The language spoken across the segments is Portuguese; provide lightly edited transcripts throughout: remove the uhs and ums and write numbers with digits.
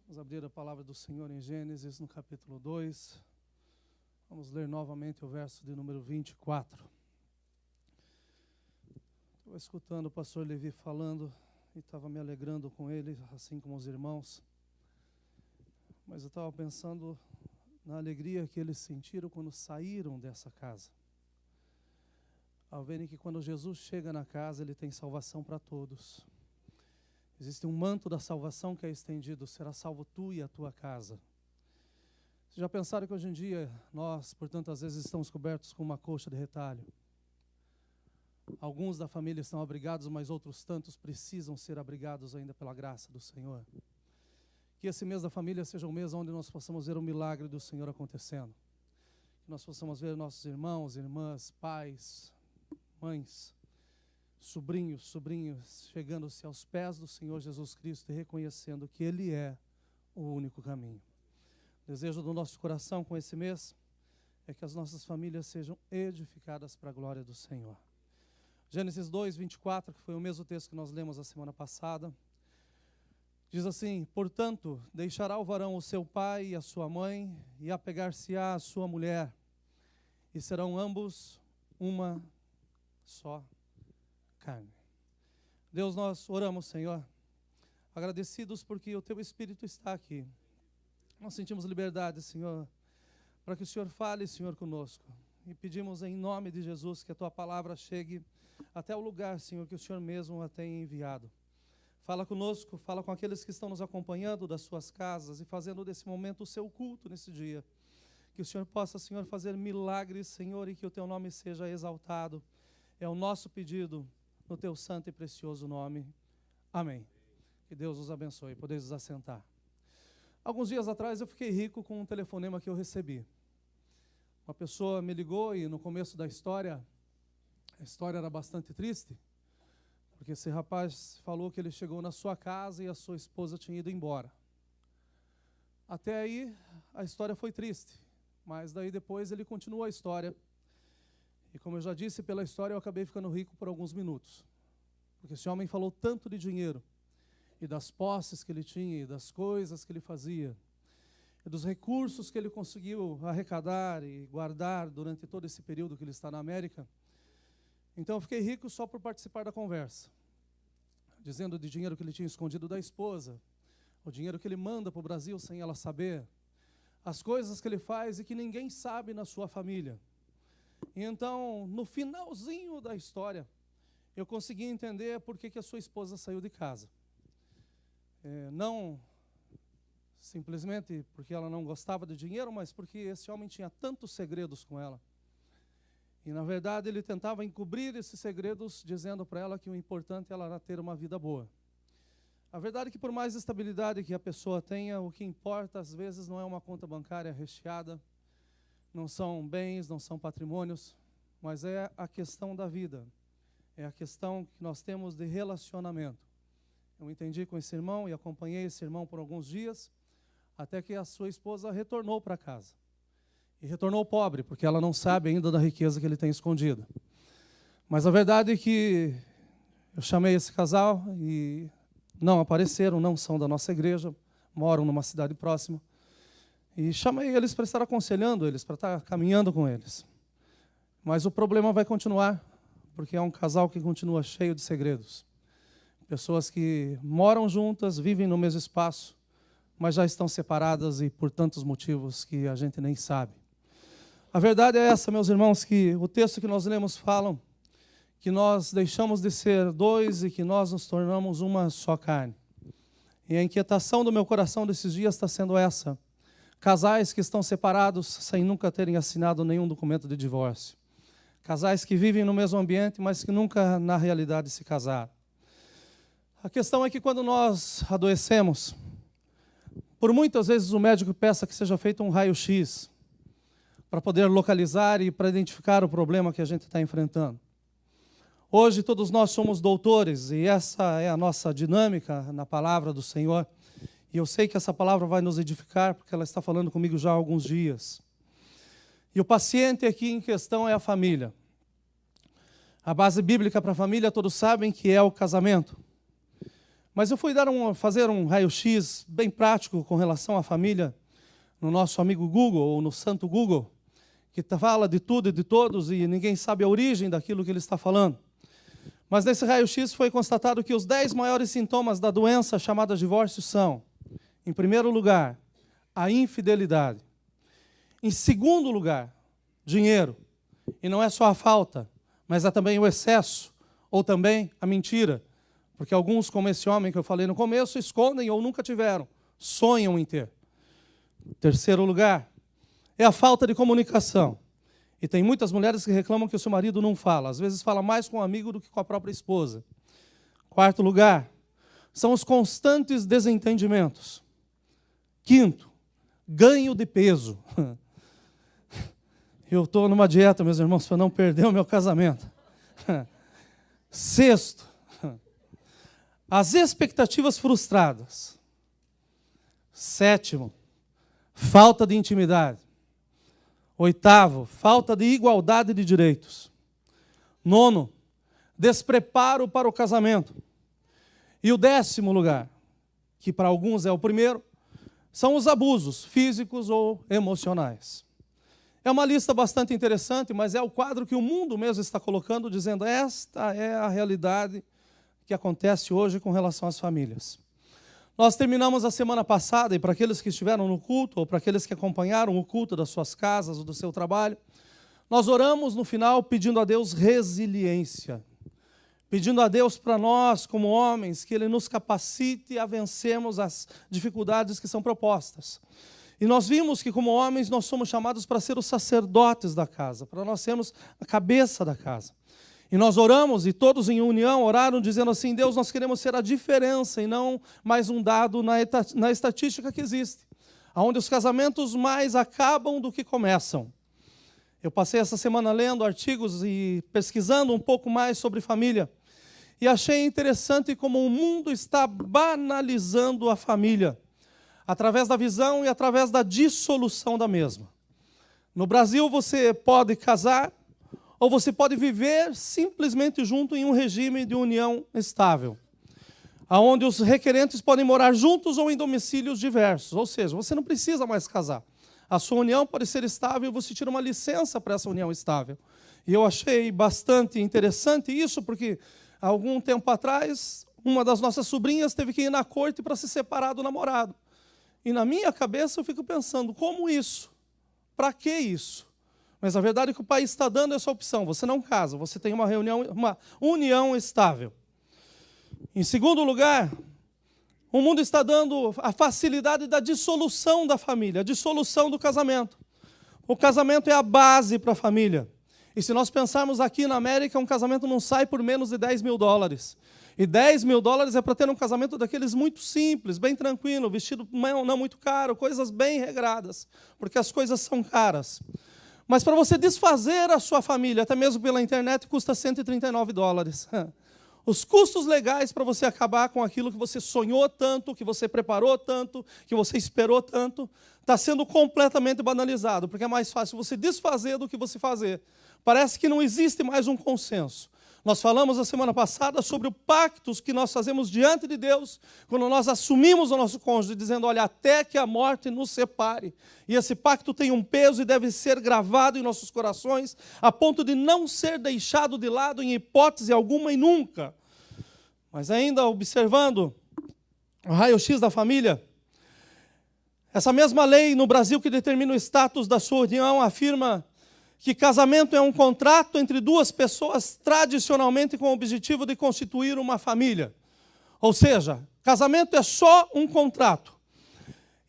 Vamos abrir a palavra do Senhor em Gênesis, no capítulo 2. Vamos ler novamente o verso de número 24. Estou escutando o pastor Levi falando e estava me alegrando com ele, assim como os irmãos. Mas eu estava pensando na alegria que eles sentiram quando saíram dessa casa. Ao verem que quando Jesus chega na casa, ele tem salvação para todos. Existe um manto da salvação que é estendido, será salvo tu e a tua casa. Vocês já pensaram que hoje em dia nós, por tantas vezes, estamos cobertos com uma colcha de retalho? Alguns da família estão abrigados, mas outros tantos precisam ser abrigados ainda pela graça do Senhor. Que esse mês da família seja um mês onde nós possamos ver o milagre do Senhor acontecendo. Que nós possamos ver nossos irmãos, irmãs, pais, mães, sobrinhos chegando-se aos pés do Senhor Jesus Cristo e reconhecendo que Ele é o único caminho. O desejo do nosso coração com esse mês é que as nossas famílias sejam edificadas para a glória do Senhor. Gênesis 2, 24, que foi o mesmo texto que nós lemos a semana passada, diz assim: portanto, deixará o varão o seu pai e a sua mãe, e apegar-se-á a sua mulher, e serão ambos uma só carne. Deus, nós oramos, Senhor, agradecidos porque o Teu Espírito está aqui. Nós sentimos liberdade, Senhor, para que o Senhor fale, Senhor, conosco. E pedimos em nome de Jesus que a Tua palavra chegue até o lugar, Senhor, que o Senhor mesmo a tenha enviado. Fala conosco, fala com aqueles que estão nos acompanhando das suas casas e fazendo desse momento o seu culto nesse dia. Que o Senhor possa, Senhor, fazer milagres, Senhor, e que o Teu nome seja exaltado. É o nosso pedido no Teu santo e precioso nome. Amém. Que Deus os abençoe. Podeis nos assentar. Alguns dias atrás eu fiquei rico com um telefonema que eu recebi. Uma pessoa me ligou e no começo da história, a história era bastante triste, porque esse rapaz falou que ele chegou na sua casa e a sua esposa tinha ido embora. Até aí a história foi triste, mas daí depois ele continuou a história. E como eu já disse, pela história eu acabei ficando rico por alguns minutos. Porque esse homem falou tanto de dinheiro, e das posses que ele tinha, e das coisas que ele fazia, e dos recursos que ele conseguiu arrecadar e guardar durante todo esse período que ele está na América. Então eu fiquei rico só por participar da conversa. Dizendo de dinheiro que ele tinha escondido da esposa, o dinheiro que ele manda para o Brasil sem ela saber, as coisas que ele faz e que ninguém sabe na sua família. E então, no finalzinho da história, eu consegui entender por que a sua esposa saiu de casa. Não simplesmente porque ela não gostava de dinheiro, mas porque esse homem tinha tantos segredos com ela. E, na verdade, ele tentava encobrir esses segredos, dizendo para ela que o importante era ter uma vida boa. A verdade é que, por mais estabilidade que a pessoa tenha, o que importa, às vezes, não é uma conta bancária recheada, não são bens, não são patrimônios, mas é a questão da vida. É a questão que nós temos de relacionamento. Eu entendi com esse irmão e acompanhei esse irmão por alguns dias, até que a sua esposa retornou para casa. E retornou pobre, porque ela não sabe ainda da riqueza que ele tem escondida. Mas a verdade é que eu chamei esse casal e não apareceram, não são da nossa igreja, moram numa cidade próxima. E chamei eles para estar aconselhando eles, para estar caminhando com eles. Mas o problema vai continuar, porque é um casal que continua cheio de segredos. Pessoas que moram juntas, vivem no mesmo espaço, mas já estão separadas e por tantos motivos que a gente nem sabe. A verdade é essa, meus irmãos, que o texto que nós lemos fala que nós deixamos de ser dois e que nós nos tornamos uma só carne. E a inquietação do meu coração desses dias está sendo essa. Casais que estão separados sem nunca terem assinado nenhum documento de divórcio. Casais que vivem no mesmo ambiente, mas que nunca, na realidade, se casaram. A questão é que quando nós adoecemos, por muitas vezes o médico peça que seja feito um raio-x para poder localizar e para identificar o problema que a gente está enfrentando. Hoje todos nós somos doutores e essa é a nossa dinâmica na palavra do Senhor. E eu sei que essa palavra vai nos edificar, porque ela está falando comigo já há alguns dias. E o paciente aqui em questão é a família. A base bíblica para a família, todos sabem que é o casamento. Mas eu fui fazer um raio-x bem prático com relação à família no nosso amigo Google, ou no santo Google, que fala de tudo e de todos e ninguém sabe a origem daquilo que ele está falando. Mas nesse raio-x foi constatado que os 10 maiores sintomas da doença chamada divórcio são, em primeiro lugar, a infidelidade. Em segundo lugar, dinheiro. E não é só a falta, mas é também o excesso, ou também a mentira. Porque alguns, como esse homem que eu falei no começo, escondem ou nunca tiveram, sonham em ter. Terceiro lugar, é a falta de comunicação. E tem muitas mulheres que reclamam que o seu marido não fala. Às vezes fala mais com um amigo do que com a própria esposa. Quarto lugar, são os constantes desentendimentos. Quinto, ganho de peso. Eu estou numa dieta, meus irmãos, para não perder o meu casamento. Sexto, as expectativas frustradas. Sétimo, falta de intimidade. Oitavo, falta de igualdade de direitos. Nono, despreparo para o casamento. E o 10º lugar, que para alguns é o primeiro, são os abusos físicos ou emocionais. É uma lista bastante interessante, mas é o quadro que o mundo mesmo está colocando, dizendo esta é a realidade que acontece hoje com relação às famílias. Nós terminamos a semana passada, e para aqueles que estiveram no culto, ou para aqueles que acompanharam o culto das suas casas ou do seu trabalho, nós oramos no final pedindo a Deus resiliência, pedindo a Deus para nós, como homens, que Ele nos capacite a vencermos as dificuldades que são propostas. E nós vimos que, como homens, nós somos chamados para ser os sacerdotes da casa, para nós sermos a cabeça da casa. E nós oramos, e todos em união oraram, dizendo assim, Deus, nós queremos ser a diferença e não mais um dado na estatística que existe, onde os casamentos mais acabam do que começam. Eu passei essa semana lendo artigos e pesquisando um pouco mais sobre família, e achei interessante como o mundo está banalizando a família, através da visão e através da dissolução da mesma. No Brasil, você pode casar, ou você pode viver simplesmente junto em um regime de união estável, onde os requerentes podem morar juntos ou em domicílios diversos, ou seja, você não precisa mais casar. A sua união pode ser estável e você tira uma licença para essa união estável. E eu achei bastante interessante isso, porque há algum tempo atrás, uma das nossas sobrinhas teve que ir na corte para se separar do namorado. E na minha cabeça eu fico pensando, como isso? Para que isso? Mas a verdade é que o país está dando essa opção. Você não casa, você tem uma união estável. Em segundo lugar, o mundo está dando a facilidade da dissolução da família, a dissolução do casamento. O casamento é a base para a família. E se nós pensarmos aqui na América, um casamento não sai por menos de $10.000. E $10.000 é para ter um casamento daqueles muito simples, bem tranquilo, vestido não muito caro, coisas bem regradas, porque as coisas são caras. Mas para você desfazer a sua família, até mesmo pela internet, custa $139. Os custos legais para você acabar com aquilo que você sonhou tanto, que você preparou tanto, que você esperou tanto, está sendo completamente banalizado, porque é mais fácil você desfazer do que você fazer. Parece que não existe mais um consenso. Nós falamos a semana passada sobre o pacto que nós fazemos diante de Deus, quando nós assumimos o nosso cônjuge, dizendo, olha, até que a morte nos separe. E esse pacto tem um peso e deve ser gravado em nossos corações, a ponto de não ser deixado de lado em hipótese alguma e nunca. Mas ainda observando o raio-x da família, essa mesma lei no Brasil que determina o status da sua união afirma que casamento é um contrato entre duas pessoas tradicionalmente com o objetivo de constituir uma família. Ou seja, casamento é só um contrato.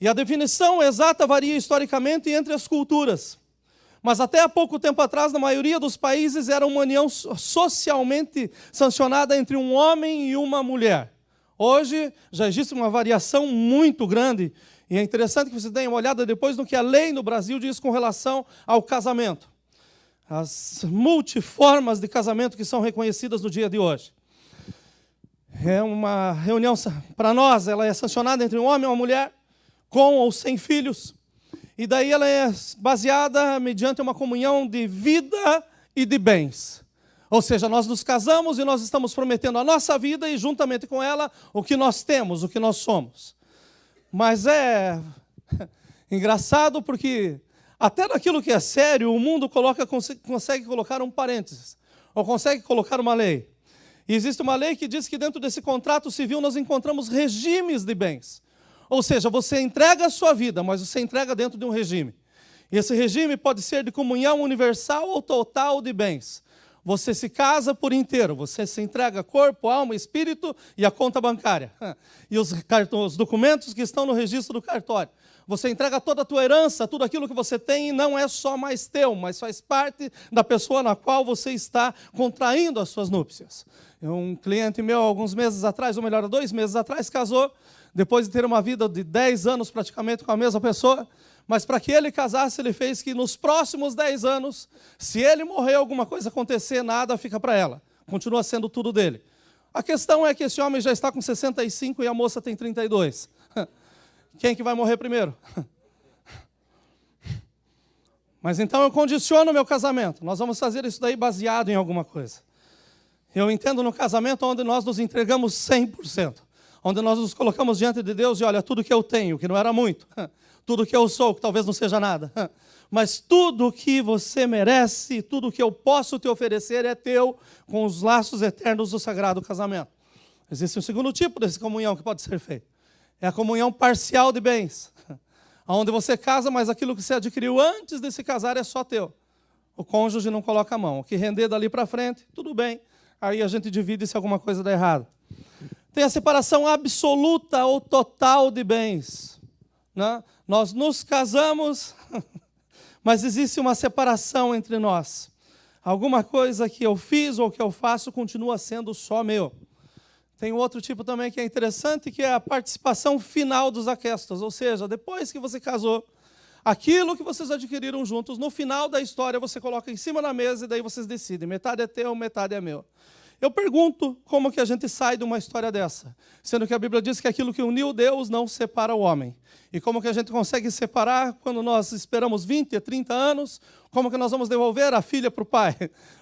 E a definição exata varia historicamente entre as culturas. Mas até há pouco tempo atrás, na maioria dos países, era uma união socialmente sancionada entre um homem e uma mulher. Hoje já existe uma variação muito grande. E é interessante que você tenha uma olhada depois no que a lei no Brasil diz com relação ao casamento. As multiformas de casamento que são reconhecidas no dia de hoje. É uma reunião, para nós, ela é sancionada entre um homem e uma mulher, com ou sem filhos. E daí ela é baseada mediante uma comunhão de vida e de bens. Ou seja, nós nos casamos e nós estamos prometendo a nossa vida e, juntamente com ela, o que nós temos, o que nós somos. Mas é engraçado porque até naquilo que é sério, o mundo consegue colocar um parênteses, ou consegue colocar uma lei. E existe uma lei que diz que dentro desse contrato civil nós encontramos regimes de bens. Ou seja, você entrega a sua vida, mas você entrega dentro de um regime. E esse regime pode ser de comunhão universal ou total de bens. Você se casa por inteiro, você se entrega corpo, alma, espírito e a conta bancária. E os documentos que estão no registro do cartório. Você entrega toda a tua herança, tudo aquilo que você tem, e não é só mais teu, mas faz parte da pessoa na qual você está contraindo as suas núpcias. Um cliente meu, alguns meses atrás, ou melhor, 2 meses atrás, casou, depois de ter uma vida de 10 anos praticamente com a mesma pessoa, mas para que ele casasse, ele fez que nos próximos 10 anos, se ele morrer, alguma coisa acontecer, nada fica para ela. Continua sendo tudo dele. A questão é que esse homem já está com 65 e a moça tem 32. Quem que vai morrer primeiro? Mas então eu condiciono o meu casamento. Nós vamos fazer isso daí baseado em alguma coisa. Eu entendo no casamento onde nós nos entregamos 100%. Onde nós nos colocamos diante de Deus e olha, tudo que eu tenho, que não era muito, tudo que eu sou, que talvez não seja nada, mas tudo que você merece, tudo que eu posso te oferecer é teu, com os laços eternos do sagrado casamento. Existe um segundo tipo dessa comunhão que pode ser feita. É a comunhão parcial de bens, onde você casa, mas aquilo que você adquiriu antes de se casar é só teu. O cônjuge não coloca a mão. O que render dali para frente, tudo bem. Aí a gente divide se alguma coisa der errado. Tem a separação absoluta ou total de bens. Né? Nós nos casamos, mas existe uma separação entre nós. Alguma coisa que eu fiz ou que eu faço continua sendo só meu. Tem outro tipo também que é interessante, que é a participação final dos aquestos. Ou seja, depois que você casou, aquilo que vocês adquiriram juntos, no final da história você coloca em cima da mesa e daí vocês decidem. Metade é teu, metade é meu. Eu pergunto como que a gente sai de uma história dessa, sendo que a Bíblia diz que aquilo que uniu Deus não separa o homem. E como que a gente consegue separar quando nós esperamos 20, 30 anos? Como que nós vamos devolver a filha para o pai?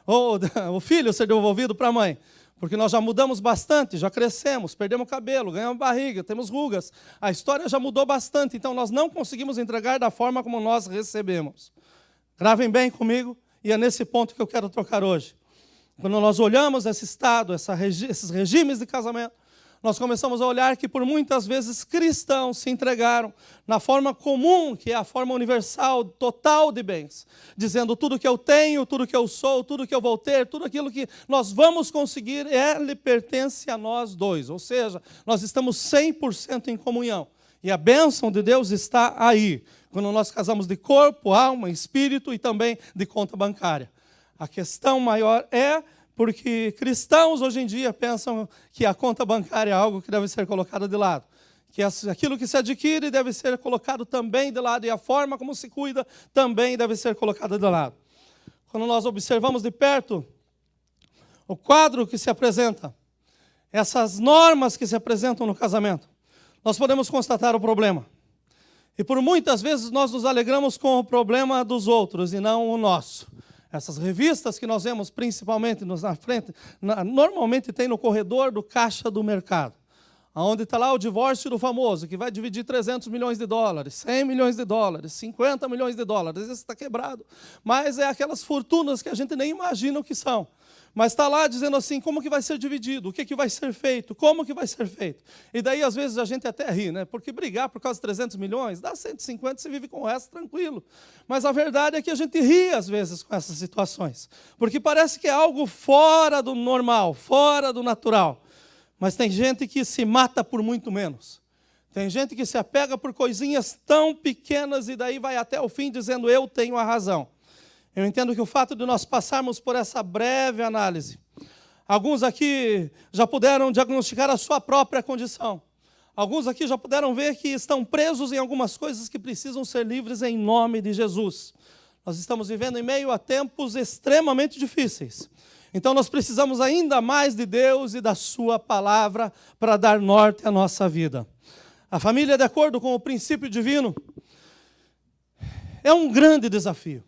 Ou o filho ser devolvido para a mãe? Porque nós já mudamos bastante, já crescemos, perdemos cabelo, ganhamos barriga, temos rugas. A história já mudou bastante, então nós não conseguimos entregar da forma como nós recebemos. Gravem bem comigo, e é nesse ponto que eu quero tocar hoje. Quando nós olhamos esse estado, esses regimes de casamento, nós começamos a olhar que por muitas vezes cristãos se entregaram na forma comum, que é a forma universal, total de bens, dizendo tudo que eu tenho, tudo que eu sou, tudo que eu vou ter, tudo aquilo que nós vamos conseguir, ele pertence a nós dois. Ou seja, nós estamos 100% em comunhão. E a bênção de Deus está aí, quando nós casamos de corpo, alma, espírito e também de conta bancária. A questão maior é porque cristãos hoje em dia pensam que a conta bancária é algo que deve ser colocado de lado. Que aquilo que se adquire deve ser colocado também de lado e a forma como se cuida também deve ser colocada de lado. Quando nós observamos de perto o quadro que se apresenta, essas normas que se apresentam no casamento, nós podemos constatar o problema. E por muitas vezes nós nos alegramos com o problema dos outros e não o nosso. Essas revistas que nós vemos principalmente na frente, normalmente tem no corredor do caixa do mercado, onde está lá o divórcio do famoso, que vai dividir 300 milhões de dólares, 100 milhões de dólares, 50 milhões de dólares, esse está quebrado. Mas é aquelas fortunas que a gente nem imagina o que são. Mas está lá dizendo assim, como que vai ser dividido, o que vai ser feito, como que vai ser feito. E daí, às vezes, a gente até ri, né? Porque brigar por causa de 300 milhões, dá 150, você vive com o resto tranquilo. Mas a verdade é que a gente ri, às vezes, com essas situações. Porque parece que é algo fora do normal, fora do natural. Mas tem gente que se mata por muito menos. Tem gente que se apega por coisinhas tão pequenas e daí vai até o fim dizendo, eu tenho a razão. Eu entendo que o fato de nós passarmos por essa breve análise, alguns aqui já puderam diagnosticar a sua própria condição. Alguns aqui já puderam ver que estão presos em algumas coisas que precisam ser livres em nome de Jesus. Nós estamos vivendo em meio a tempos extremamente difíceis. Então nós precisamos ainda mais de Deus e da sua palavra para dar norte à nossa vida. A família, de acordo com o princípio divino, é um grande desafio.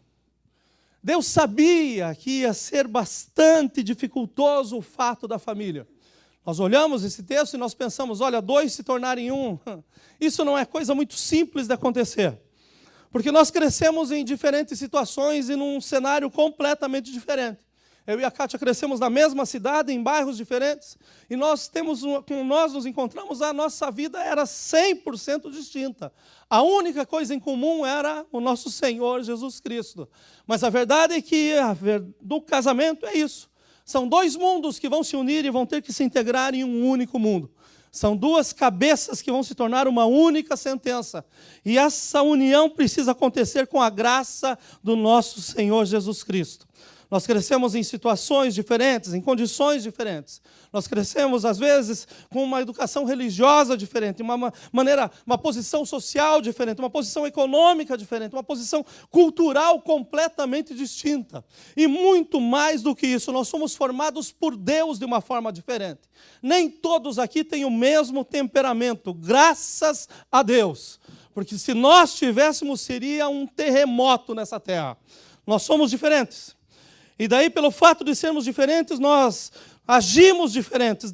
Deus sabia que ia ser bastante dificultoso o fato da família. Nós olhamos esse texto e nós pensamos, olha, 2 se tornarem 1. Isso não é coisa muito simples de acontecer. Porque nós crescemos em diferentes situações e num cenário completamente diferente. Eu e a Kátia crescemos na mesma cidade, em bairros diferentes, e quando nós nos encontramos, a nossa vida era 100% distinta. A única coisa em comum era o nosso Senhor Jesus Cristo. Mas a verdade é que do casamento é isso. São 2 mundos que vão se unir e vão ter que se integrar em um único mundo. São 2 cabeças que vão se tornar uma única sentença. E essa união precisa acontecer com a graça do nosso Senhor Jesus Cristo. Nós crescemos em situações diferentes, em condições diferentes. Nós crescemos, às vezes, com uma educação religiosa diferente, uma posição social diferente, uma posição econômica diferente, uma posição cultural completamente distinta. E muito mais do que isso, nós somos formados por Deus de uma forma diferente. Nem todos aqui têm o mesmo temperamento, graças a Deus. Porque se nós tivéssemos, seria um terremoto nessa terra. Nós somos diferentes. E daí, pelo fato de sermos diferentes, nós agimos diferentes,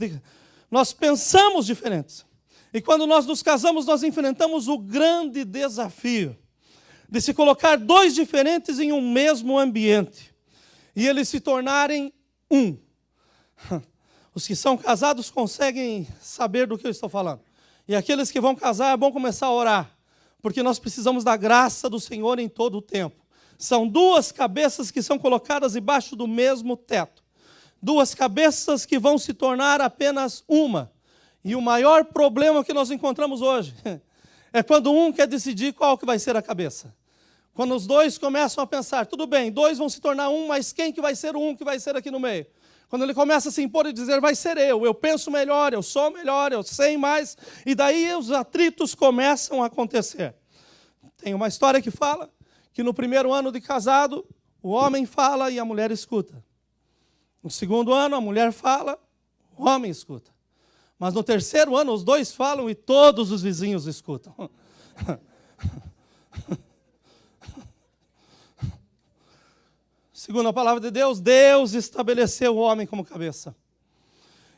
nós pensamos diferentes. E quando nós nos casamos, nós enfrentamos o grande desafio de se colocar 2 diferentes em um mesmo ambiente. E eles se tornarem um. Os que são casados conseguem saber do que eu estou falando. E aqueles que vão casar, é bom começar a orar, porque nós precisamos da graça do Senhor em todo o tempo. São 2 cabeças que são colocadas debaixo do mesmo teto. 2 cabeças que vão se tornar apenas uma. E o maior problema que nós encontramos hoje é quando um quer decidir qual que vai ser a cabeça. Quando os 2 começam a pensar, tudo bem, 2 vão se tornar um, mas quem que vai ser o um que vai ser aqui no meio? Quando ele começa a se impor e dizer, vai ser eu penso melhor, eu sou melhor, eu sei mais. E daí os atritos começam a acontecer. Tem uma história que fala que no primeiro ano de casado, o homem fala e a mulher escuta. No segundo ano, a mulher fala, o homem escuta. Mas no terceiro ano, os 2 falam e todos os vizinhos escutam. Segundo a palavra de Deus, Deus estabeleceu o homem como cabeça.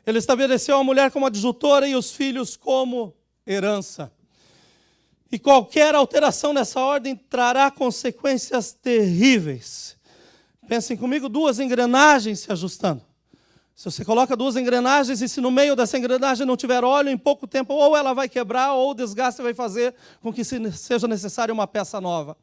Ele estabeleceu a mulher como adjutora e os filhos como herança. E qualquer alteração nessa ordem trará consequências terríveis. Pensem comigo, 2 engrenagens se ajustando. Se você coloca 2 engrenagens e se no meio dessa engrenagem não tiver óleo, em pouco tempo ou ela vai quebrar ou o desgaste vai fazer com que seja necessária uma peça nova.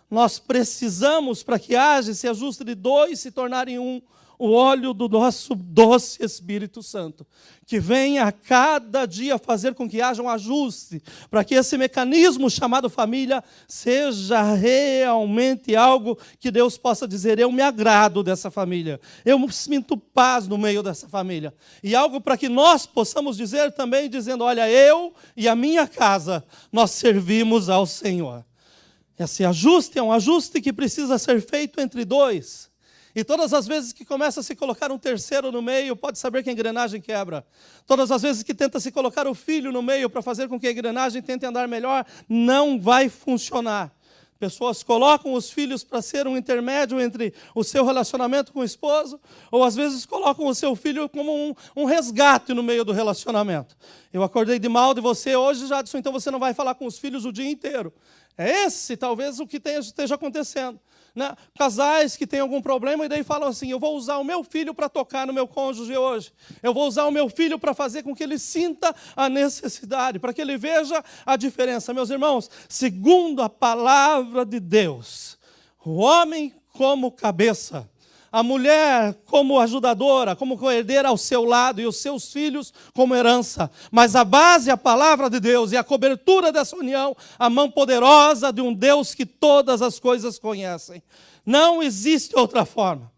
Nós precisamos, para que haja esse ajuste de 2 se tornarem um, o óleo do nosso doce Espírito Santo, que vem a cada dia fazer com que haja um ajuste, para que esse mecanismo chamado família seja realmente algo que Deus possa dizer, eu me agrado dessa família, eu sinto paz no meio dessa família. E algo para que nós possamos dizer também, dizendo, olha, eu e a minha casa, nós servimos ao Senhor. Esse ajuste é um ajuste que precisa ser feito entre 2. E todas as vezes que começa a se colocar um terceiro no meio, pode saber que a engrenagem quebra. Todas as vezes que tenta se colocar o filho no meio para fazer com que a engrenagem tente andar melhor, não vai funcionar. Pessoas colocam os filhos para ser um intermédio entre o seu relacionamento com o esposo, ou às vezes colocam o seu filho como um resgate no meio do relacionamento. Eu acordei de mal de você hoje, Jadson, então você não vai falar com os filhos o dia inteiro. É esse, talvez, o que esteja acontecendo. Né? Casais que têm algum problema e daí falam assim, eu vou usar o meu filho para tocar no meu cônjuge hoje. Eu vou usar o meu filho para fazer com que ele sinta a necessidade, para que ele veja a diferença. Meus irmãos, segundo a palavra de Deus, o homem como cabeça, a mulher como ajudadora, como coerdeira ao seu lado e os seus filhos como herança. Mas a base é a palavra de Deus e a cobertura dessa união, a mão poderosa de um Deus que todas as coisas conhecem. Não existe outra forma.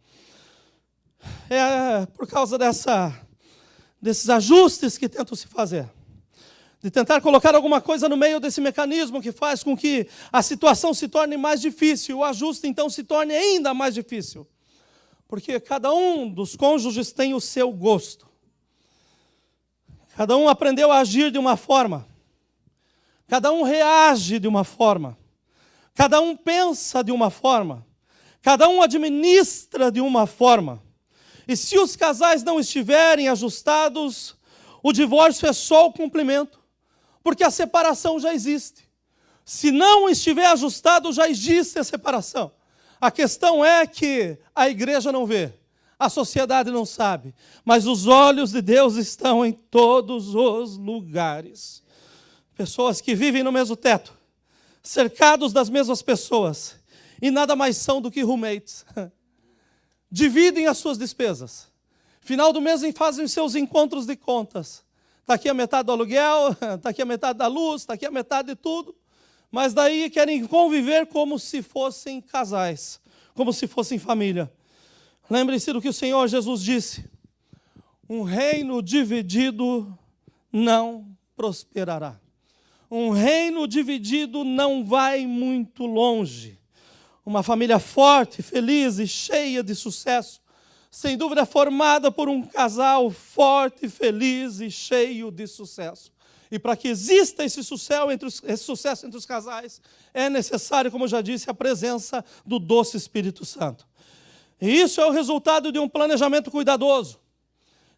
É por causa desses ajustes que tentam se fazer. De tentar colocar alguma coisa no meio desse mecanismo que faz com que a situação se torne mais difícil, o ajuste então se torne ainda mais difícil. Porque cada um dos cônjuges tem o seu gosto. Cada um aprendeu a agir de uma forma. Cada um reage de uma forma. Cada um pensa de uma forma. Cada um administra de uma forma. E se os casais não estiverem ajustados, o divórcio é só o cumprimento, porque a separação já existe. Se não estiver ajustado, já existe a separação. A questão é que a igreja não vê, a sociedade não sabe, mas os olhos de Deus estão em todos os lugares. Pessoas que vivem no mesmo teto, cercados das mesmas pessoas, e nada mais são do que roommates. Dividem as suas despesas. Final do mês fazem os seus encontros de contas. Está aqui a metade do aluguel, está aqui a metade da luz, está aqui a metade de tudo. Mas daí querem conviver como se fossem casais, como se fossem família. Lembre-se do que o Senhor Jesus disse: um reino dividido não prosperará. Um reino dividido não vai muito longe. Uma família forte, feliz e cheia de sucesso, sem dúvida formada por um casal forte, feliz e cheio de sucesso. E para que exista esse sucesso entre os casais, é necessário, como eu já disse, a presença do doce Espírito Santo. E isso é o resultado de um planejamento cuidadoso,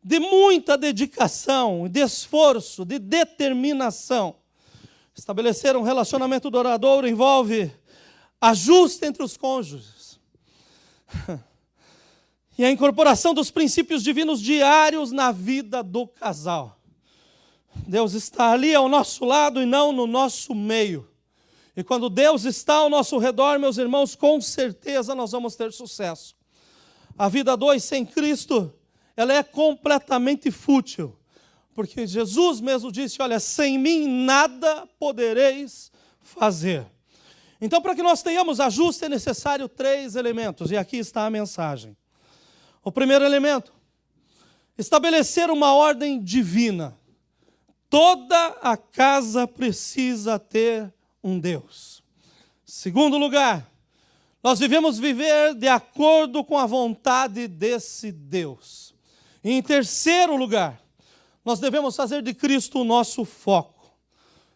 de muita dedicação, de esforço, de determinação. Estabelecer um relacionamento duradouro envolve ajuste entre os cônjuges e a incorporação dos princípios divinos diários na vida do casal. Deus está ali ao nosso lado e não no nosso meio. E quando Deus está ao nosso redor, meus irmãos, com certeza nós vamos ter sucesso. A vida a dois sem Cristo, ela é completamente fútil. Porque Jesus mesmo disse, olha, sem mim nada podereis fazer. Então, para que nós tenhamos ajuste, é necessário 3 elementos. E aqui está a mensagem. O primeiro elemento, estabelecer uma ordem divina. Toda a casa precisa ter um Deus. Segundo lugar, nós devemos viver de acordo com a vontade desse Deus. E em terceiro lugar, nós devemos fazer de Cristo o nosso foco.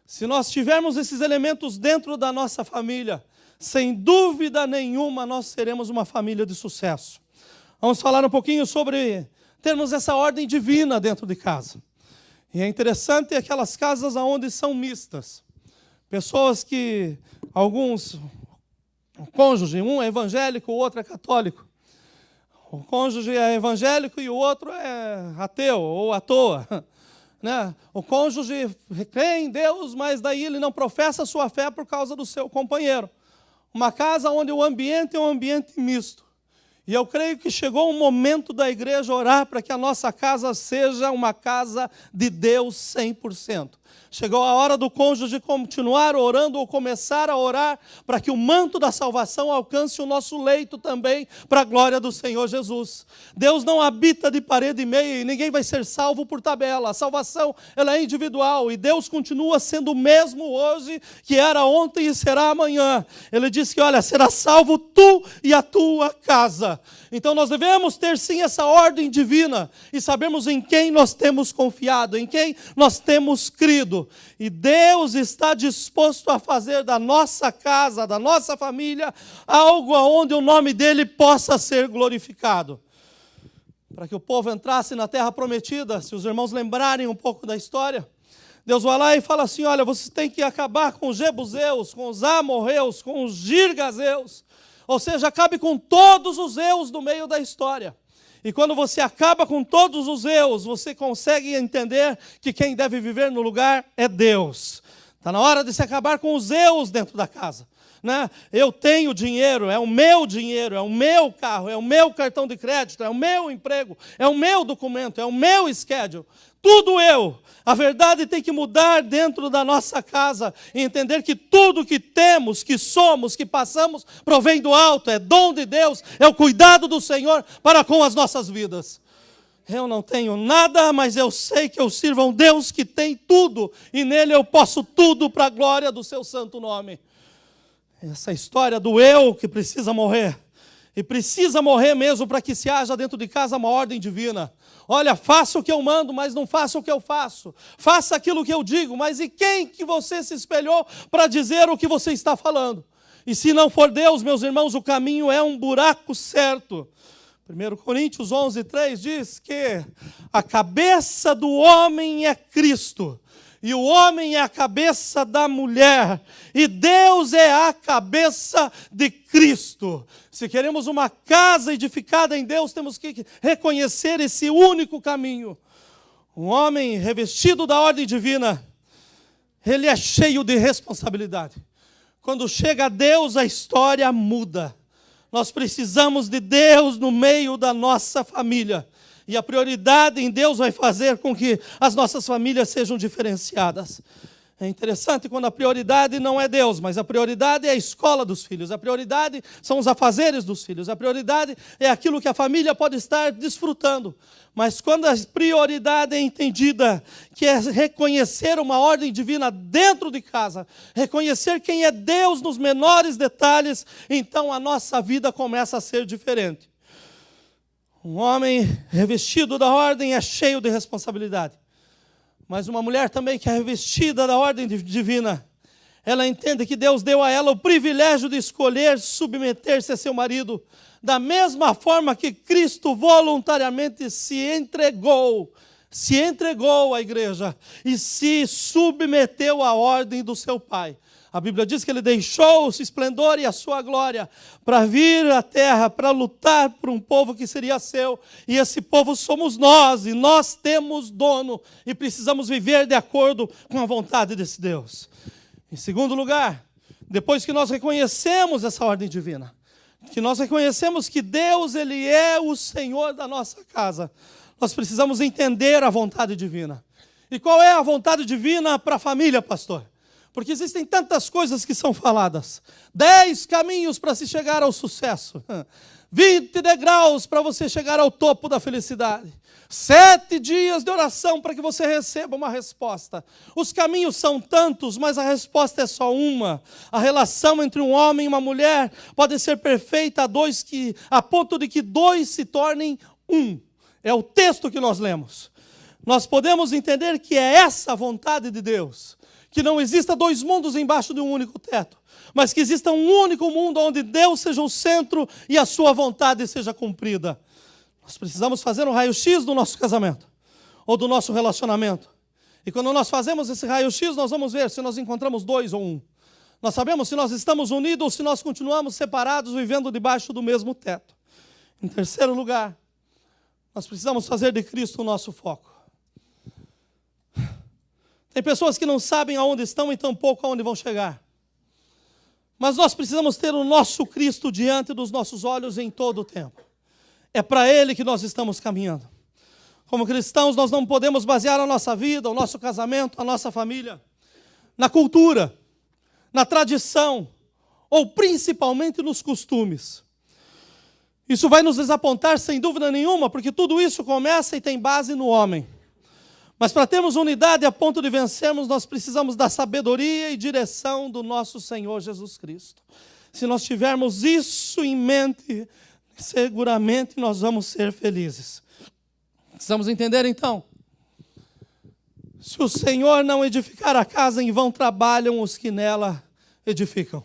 Se nós tivermos esses elementos dentro da nossa família, sem dúvida nenhuma nós seremos uma família de sucesso. Vamos falar um pouquinho sobre termos essa ordem divina dentro de casa. E é interessante aquelas casas onde são mistas. Pessoas que, alguns, o cônjuge, um é evangélico, o outro é católico. O cônjuge é evangélico e o outro é ateu ou à toa. Né? O cônjuge crê em Deus, mas daí ele não professa a sua fé por causa do seu companheiro. Uma casa onde o ambiente é um ambiente misto. E eu creio que chegou o momento da igreja orar para que a nossa casa seja uma casa de Deus 100%. Chegou a hora do cônjuge continuar orando ou começar a orar para que o manto da salvação alcance o nosso leito também, para a glória do Senhor Jesus. Deus não habita de parede e meia e ninguém vai ser salvo por tabela. A salvação ela é individual e Deus continua sendo o mesmo hoje que era ontem e será amanhã. Ele disse que, olha, será salvo tu e a tua casa. Então nós devemos ter sim essa ordem divina e sabermos em quem nós temos confiado, em quem nós temos crido. E Deus está disposto a fazer da nossa casa, da nossa família, algo onde o nome dele possa ser glorificado. Para que o povo entrasse na terra prometida, se os irmãos lembrarem um pouco da história, Deus vai lá e fala assim, olha, vocês têm que acabar com os jebuseus, com os amorreus, com os girgazeus. Ou seja, acabe com todos os eus do meio da história. E quando você acaba com todos os eus, você consegue entender que quem deve viver no lugar é Deus. Está na hora de se acabar com os eus dentro da casa. Né? Eu tenho dinheiro, é o meu carro, é o meu cartão de crédito, é o meu emprego, é o meu documento, é o meu schedule. Tudo eu. A verdade tem que mudar dentro da nossa casa e entender que tudo que temos, que somos, que passamos, provém do alto, é dom de Deus, é o cuidado do Senhor para com as nossas vidas. Eu não tenho nada, mas eu sei que eu sirvo a um Deus que tem tudo e nele eu posso tudo para a glória do seu santo nome. Essa história do eu que precisa morrer. E precisa morrer mesmo para que se haja dentro de casa uma ordem divina. Olha, faça o que eu mando, mas não faça o que eu faço. Faça aquilo que eu digo, mas e quem que você se espelhou para dizer o que você está falando? E se não for Deus, meus irmãos, o caminho é um buraco certo. 1 Coríntios 11:3 diz que a cabeça do homem é Cristo, e o homem é a cabeça da mulher, e Deus é a cabeça de Cristo. Se queremos uma casa edificada em Deus, temos que reconhecer esse único caminho. Um homem revestido da ordem divina, ele é cheio de responsabilidade. Quando chega a Deus, a história muda. Nós precisamos de Deus no meio da nossa família. E a prioridade em Deus vai fazer com que as nossas famílias sejam diferenciadas. É interessante quando a prioridade não é Deus, mas a prioridade é a escola dos filhos. A prioridade são os afazeres dos filhos. A prioridade é aquilo que a família pode estar desfrutando. Mas quando a prioridade é entendida, que é reconhecer uma ordem divina dentro de casa, reconhecer quem é Deus nos menores detalhes, então a nossa vida começa a ser diferente. Um homem revestido da ordem é cheio de responsabilidade. Mas uma mulher também que é revestida da ordem divina, ela entende que Deus deu a ela o privilégio de escolher submeter-se a seu marido, da mesma forma que Cristo voluntariamente se entregou à igreja e se submeteu à ordem do seu Pai. A Bíblia diz que ele deixou o seu esplendor e a sua glória para vir à terra, para lutar por um povo que seria seu. E esse povo somos nós, e nós temos dono, e precisamos viver de acordo com a vontade desse Deus. Em segundo lugar, depois que nós reconhecemos essa ordem divina, que nós reconhecemos que Deus, Ele é o Senhor da nossa casa, nós precisamos entender a vontade divina. E qual é a vontade divina para a família, pastor? Porque existem tantas coisas que são faladas. 10 caminhos para se chegar ao sucesso. 20 degraus para você chegar ao topo da felicidade. 7 dias de oração para que você receba uma resposta. Os caminhos são tantos, mas a resposta é só uma. A relação entre um homem e uma mulher pode ser perfeita a ponto de que 2 se tornem um. É o texto que nós lemos. Nós podemos entender que é essa a vontade de Deus. Que não exista 2 mundos embaixo de um único teto, mas que exista um único mundo onde Deus seja o centro e a sua vontade seja cumprida. Nós precisamos fazer um raio-x do nosso casamento, ou do nosso relacionamento. E quando nós fazemos esse raio-x, nós vamos ver se nós encontramos 2 ou 1. Nós sabemos se nós estamos unidos ou se nós continuamos separados, vivendo debaixo do mesmo teto. Em terceiro lugar, nós precisamos fazer de Cristo o nosso foco. Tem pessoas que não sabem aonde estão e tampouco aonde vão chegar. Mas nós precisamos ter o nosso Cristo diante dos nossos olhos em todo o tempo. É para Ele que nós estamos caminhando. Como cristãos, nós não podemos basear a nossa vida, o nosso casamento, a nossa família, na cultura, na tradição, ou principalmente nos costumes. Isso vai nos desapontar sem dúvida nenhuma, porque tudo isso começa e tem base no homem. Mas para termos unidade a ponto de vencermos, nós precisamos da sabedoria e direção do nosso Senhor Jesus Cristo. Se nós tivermos isso em mente, seguramente nós vamos ser felizes. Precisamos entender então, se o Senhor não edificar a casa, em vão trabalham os que nela edificam.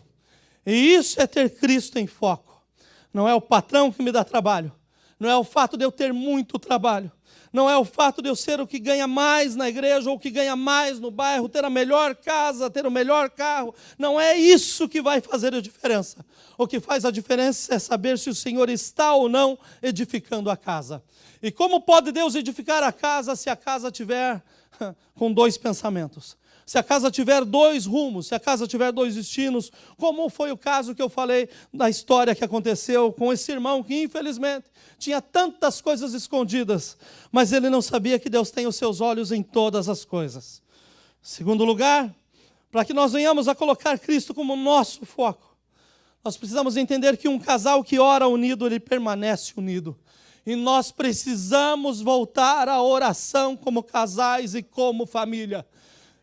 E isso é ter Cristo em foco. Não é o patrão que me dá trabalho, não é o fato de eu ter muito trabalho, não é o fato de eu ser o que ganha mais na igreja ou o que ganha mais no bairro, ter a melhor casa, ter o melhor carro. Não é isso que vai fazer a diferença. O que faz a diferença é saber se o Senhor está ou não edificando a casa. E como pode Deus edificar a casa se a casa tiver com 2 pensamentos? Se a casa tiver 2 rumos, se a casa tiver 2 destinos, como foi o caso que eu falei da história que aconteceu com esse irmão que infelizmente tinha tantas coisas escondidas, mas ele não sabia que Deus tem os seus olhos em todas as coisas. Segundo lugar, para que nós venhamos a colocar Cristo como nosso foco, nós precisamos entender que um casal que ora unido, ele permanece unido. E nós precisamos voltar à oração como casais e como família.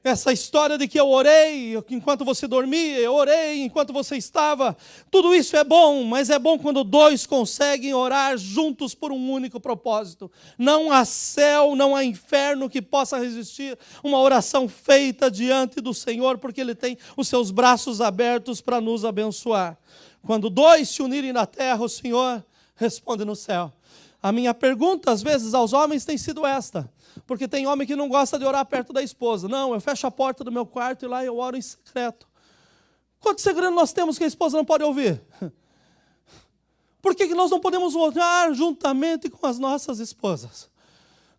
Essa história de que eu orei enquanto você dormia, eu orei enquanto você estava, tudo isso é bom, mas é bom quando dois conseguem orar juntos por um único propósito. Não há céu, não há inferno que possa resistir uma oração feita diante do Senhor, porque Ele tem os seus braços abertos para nos abençoar. Quando dois se unirem na terra, o Senhor responde no céu. A minha pergunta, às vezes, aos homens tem sido esta. Porque tem homem que não gosta de orar perto da esposa. Não, eu fecho a porta do meu quarto e lá eu oro em secreto. Quanto segredo nós temos que a esposa não pode ouvir? Por que nós não podemos orar juntamente com as nossas esposas?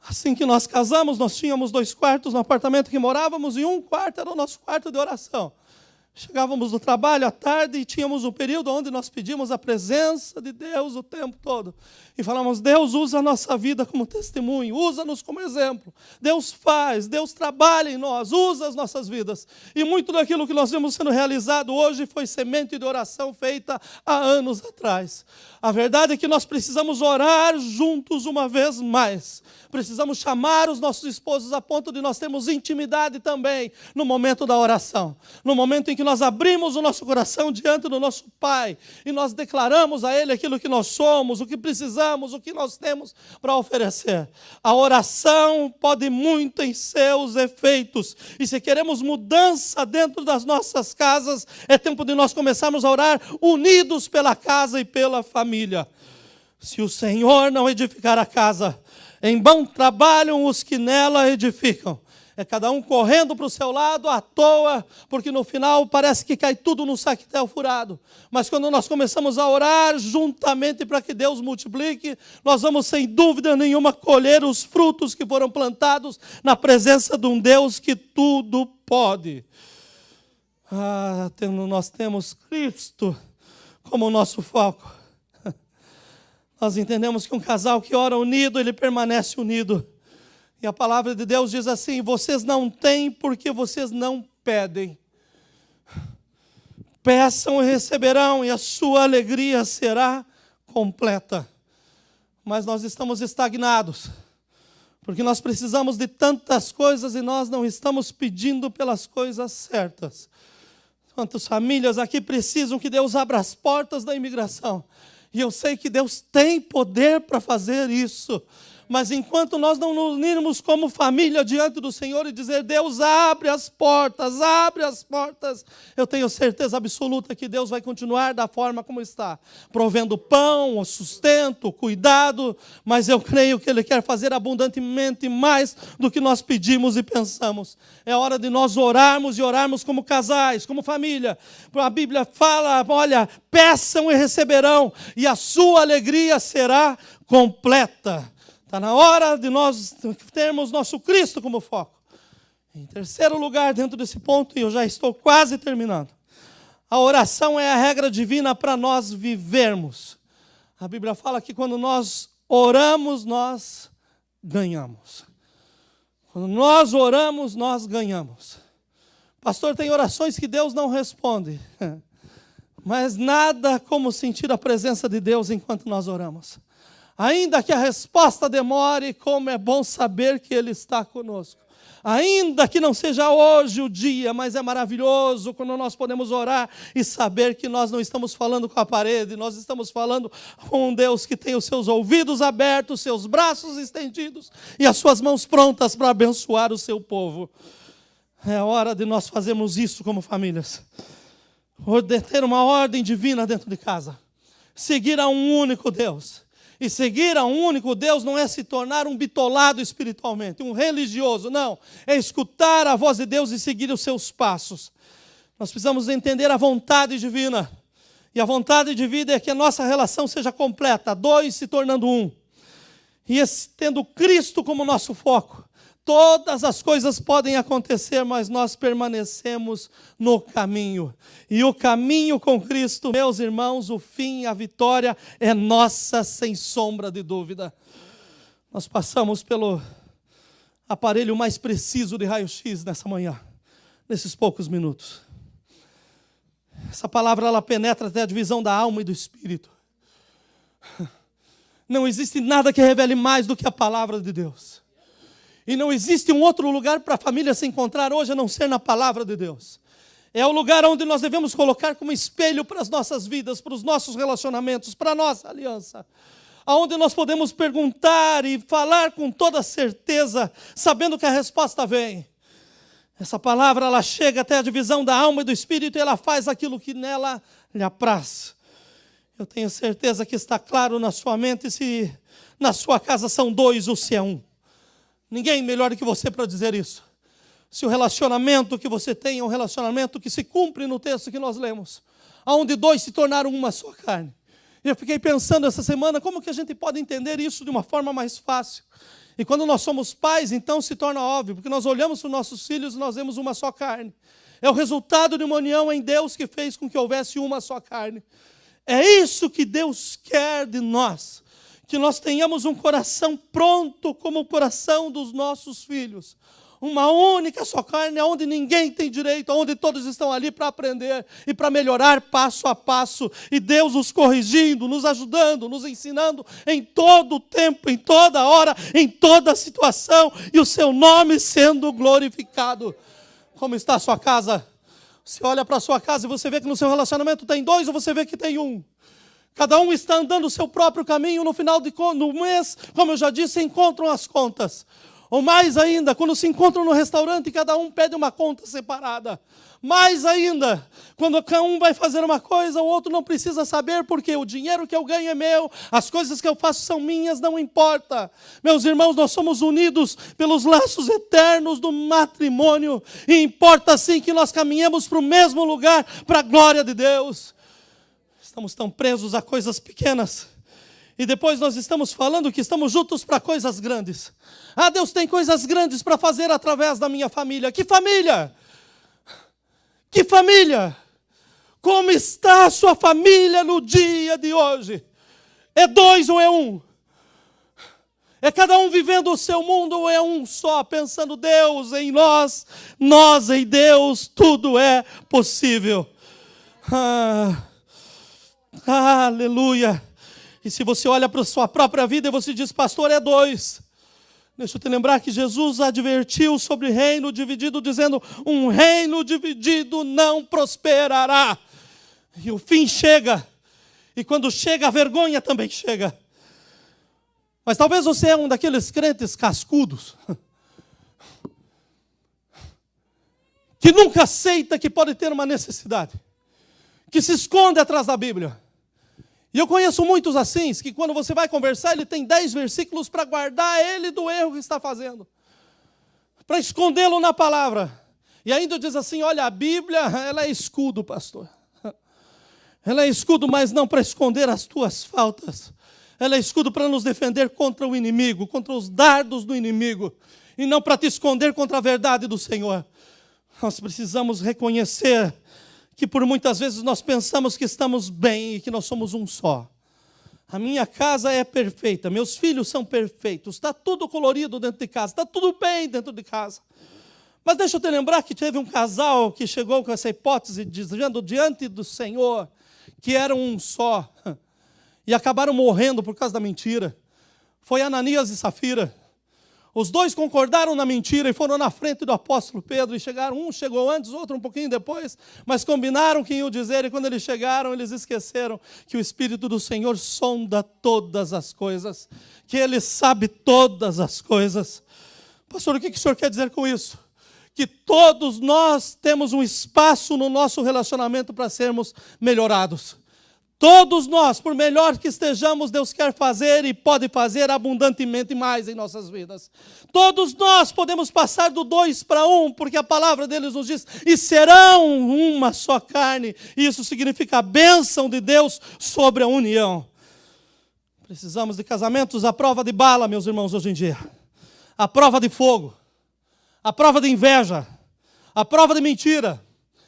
Assim que nós casamos, nós tínhamos 2 quartos no apartamento que morávamos e um quarto era o nosso quarto de oração. Chegávamos do trabalho à tarde e tínhamos um período onde nós pedimos a presença de Deus o tempo todo. E falamos, Deus usa a nossa vida como testemunho, usa-nos como exemplo. Deus faz, Deus trabalha em nós, usa as nossas vidas. E muito daquilo que nós vemos sendo realizado hoje foi semente de oração feita há anos atrás. A verdade é que nós precisamos orar juntos uma vez mais. Precisamos chamar os nossos esposos a ponto de nós termos intimidade também no momento da oração. No momento em que nós abrimos o nosso coração diante do nosso Pai e nós declaramos a Ele aquilo que nós somos, o que precisamos, o que nós temos para oferecer. A oração pode muito em seus efeitos. E se queremos mudança dentro das nossas casas, é tempo de nós começarmos a orar unidos pela casa e pela família. Se o Senhor não edificar a casa, em vão trabalham os que nela edificam. É cada um correndo para o seu lado à toa, porque no final parece que cai tudo num saquetel furado. Mas quando nós começamos a orar juntamente para que Deus multiplique, nós vamos sem dúvida nenhuma colher os frutos que foram plantados na presença de um Deus que tudo pode. Nós temos Cristo como nosso foco. Nós entendemos que um casal que ora unido, ele permanece unido. E a palavra de Deus diz assim, vocês não têm porque vocês não pedem. Peçam e receberão, e a sua alegria será completa. Mas nós estamos estagnados, porque nós precisamos de tantas coisas e nós não estamos pedindo pelas coisas certas. Quantas famílias aqui precisam que Deus abra as portas da imigração. E eu sei que Deus tem poder para fazer isso. Mas enquanto nós não nos unirmos como família diante do Senhor e dizer, Deus, abre as portas, eu tenho certeza absoluta que Deus vai continuar da forma como está, provendo pão, o sustento, o cuidado, mas eu creio que Ele quer fazer abundantemente mais do que nós pedimos e pensamos. É hora de nós orarmos e orarmos como casais, como família. A Bíblia fala, olha, peçam e receberão, e a sua alegria será completa. Está na hora de nós termos nosso Cristo como foco. Em terceiro lugar, dentro desse ponto, e eu já estou quase terminando, a oração é a regra divina para nós vivermos. A Bíblia fala que quando nós oramos, nós ganhamos. Quando nós oramos, nós ganhamos. Pastor, tem orações que Deus não responde. Mas nada como sentir a presença de Deus enquanto nós oramos. Ainda que a resposta demore, como é bom saber que Ele está conosco. Ainda que não seja hoje o dia, mas é maravilhoso quando nós podemos orar e saber que nós não estamos falando com a parede, nós estamos falando com um Deus que tem os seus ouvidos abertos, seus braços estendidos e as suas mãos prontas para abençoar o seu povo. É hora de nós fazermos isso como famílias. Ter uma ordem divina dentro de casa. Seguir a um único Deus. E seguir a um único Deus não é se tornar um bitolado espiritualmente, um religioso, não. É escutar a voz de Deus e seguir os seus passos. Nós precisamos entender a vontade divina. E a vontade divina é que a nossa relação seja completa, 2 se tornando 1. E tendo Cristo como nosso foco, todas as coisas podem acontecer, mas nós permanecemos no caminho. E o caminho com Cristo, meus irmãos, o fim, a vitória é nossa, sem sombra de dúvida. Nós passamos pelo aparelho mais preciso de raio-x nessa manhã, nesses poucos minutos. Essa palavra, ela penetra até a divisão da alma e do espírito. Não existe nada que revele mais do que a palavra de Deus. E não existe um outro lugar para a família se encontrar hoje a não ser na palavra de Deus. É o lugar onde nós devemos colocar como espelho para as nossas vidas, para os nossos relacionamentos, para a nossa aliança. Aonde nós podemos perguntar e falar com toda certeza, sabendo que a resposta vem. Essa palavra, ela chega até a divisão da alma e do espírito e ela faz aquilo que nela lhe apraz. Eu tenho certeza que está claro na sua mente se na sua casa são dois ou se é um. Ninguém melhor do que você para dizer isso. Se o relacionamento que você tem é um relacionamento que se cumpre no texto que nós lemos, onde dois se tornaram uma só carne. E eu fiquei pensando essa semana como que a gente pode entender isso de uma forma mais fácil. E quando nós somos pais, então se torna óbvio, porque nós olhamos para os nossos filhos e nós vemos uma só carne. É o resultado de uma união em Deus que fez com que houvesse uma só carne. É isso que Deus quer de nós, que nós tenhamos um coração pronto como o coração dos nossos filhos. Uma única só carne, onde ninguém tem direito, onde todos estão ali para aprender e para melhorar passo a passo. E Deus nos corrigindo, nos ajudando, nos ensinando em todo o tempo, em toda hora, em toda situação. E o seu nome sendo glorificado. Como está a sua casa? Você olha para a sua casa e você vê que no seu relacionamento tem dois ou você vê que tem um? Cada um está andando o seu próprio caminho. No final do mês, como eu já disse, encontram as contas. Ou mais ainda, quando se encontram no restaurante, cada um pede uma conta separada. Mais ainda, quando cada um vai fazer uma coisa, o outro não precisa saber, porque o dinheiro que eu ganho é meu, as coisas que eu faço são minhas, não importa. Meus irmãos, nós somos unidos pelos laços eternos do matrimônio, e importa sim que nós caminhemos para o mesmo lugar, para a glória de Deus. Estamos tão presos a coisas pequenas. E depois nós estamos falando que estamos juntos para coisas grandes. Ah, Deus tem coisas grandes para fazer através da minha família. Que família? Que família? Como está a sua família no dia de hoje? É dois ou é um? É cada um vivendo o seu mundo ou é um só, pensando Deus em nós, nós em Deus, tudo é possível. Aleluia. E se você olha para a sua própria vida e você diz, pastor, é dois. Deixa eu te lembrar que Jesus advertiu sobre reino dividido, dizendo, um reino dividido não prosperará. E o fim chega. E quando chega, a vergonha também chega. Mas talvez você é um daqueles crentes cascudos, que nunca aceita que pode ter uma necessidade, que se esconde atrás da Bíblia. E eu conheço muitos assim, que quando você vai conversar, ele tem 10 versículos para guardar ele do erro que está fazendo. Para escondê-lo na palavra. E ainda diz assim, olha, a Bíblia, ela é escudo, pastor. Ela é escudo, mas não para esconder as tuas faltas. Ela é escudo para nos defender contra o inimigo, contra os dardos do inimigo. E não para te esconder contra a verdade do Senhor. Nós precisamos reconhecer que por muitas vezes nós pensamos que estamos bem e que nós somos um só. A minha casa é perfeita, meus filhos são perfeitos, está tudo colorido dentro de casa, está tudo bem dentro de casa. Mas deixa eu te lembrar que teve um casal que chegou com essa hipótese, dizendo diante do Senhor que eram um só, e acabaram morrendo por causa da mentira. Foi Ananias e Safira. Os dois concordaram na mentira e foram na frente do apóstolo Pedro e chegaram, um chegou antes, outro um pouquinho depois, mas combinaram que iam dizer, e quando eles chegaram, eles esqueceram que o Espírito do Senhor sonda todas as coisas, que Ele sabe todas as coisas. Pastor, o que o senhor quer dizer com isso? Que todos nós temos um espaço no nosso relacionamento para sermos melhorados. Todos nós, por melhor que estejamos, Deus quer fazer e pode fazer abundantemente mais em nossas vidas. Todos nós podemos passar do 2 para 1, porque a palavra deles nos diz, e serão uma só carne. Isso significa a bênção de Deus sobre a união. Precisamos de casamentos à prova de bala, meus irmãos, hoje em dia. À prova de fogo, à prova de inveja, à prova de mentira,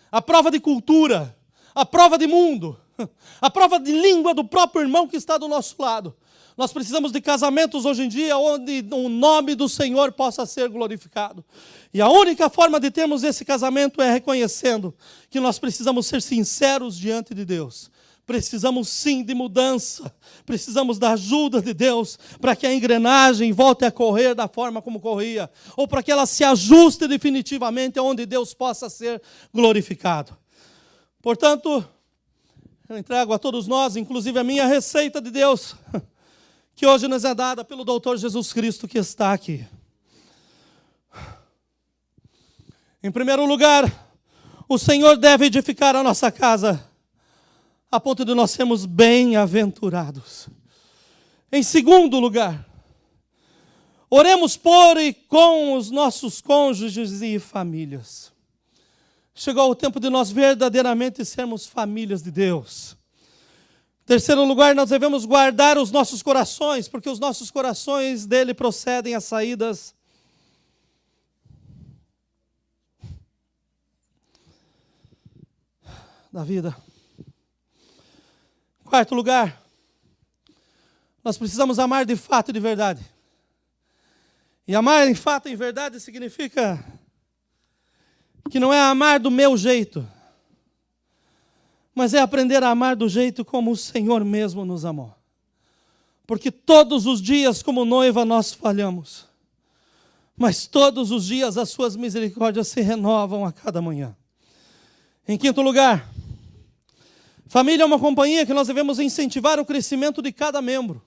à prova de cultura, à prova de mundo. A prova de língua do próprio irmão que está do nosso lado. Nós precisamos de casamentos hoje em dia onde o nome do Senhor possa ser glorificado. E a única forma de termos esse casamento é reconhecendo que nós precisamos ser sinceros diante de Deus. Precisamos sim de mudança, precisamos da ajuda de Deus para que a engrenagem volte a correr da forma como corria, ou para que ela se ajuste definitivamente aonde Deus possa ser glorificado. Portanto, eu entrego a todos nós, inclusive a minha receita de Deus, que hoje nos é dada pelo doutor Jesus Cristo que está aqui. Em primeiro lugar, o Senhor deve edificar a nossa casa, a ponto de nós sermos bem-aventurados. Em segundo lugar, oremos por e com os nossos cônjuges e famílias. Chegou o tempo de nós verdadeiramente sermos famílias de Deus. Em terceiro lugar, nós devemos guardar os nossos corações, porque os nossos corações dele procedem as saídas da vida. Quarto lugar, nós precisamos amar de fato e de verdade. E amar em fato e em verdade significa que não é amar do meu jeito, mas é aprender a amar do jeito como o Senhor mesmo nos amou. Porque todos os dias, como noiva, nós falhamos. Mas todos os dias as suas misericórdias se renovam a cada manhã. Em quinto lugar, família é uma companhia que nós devemos incentivar o crescimento de cada membro.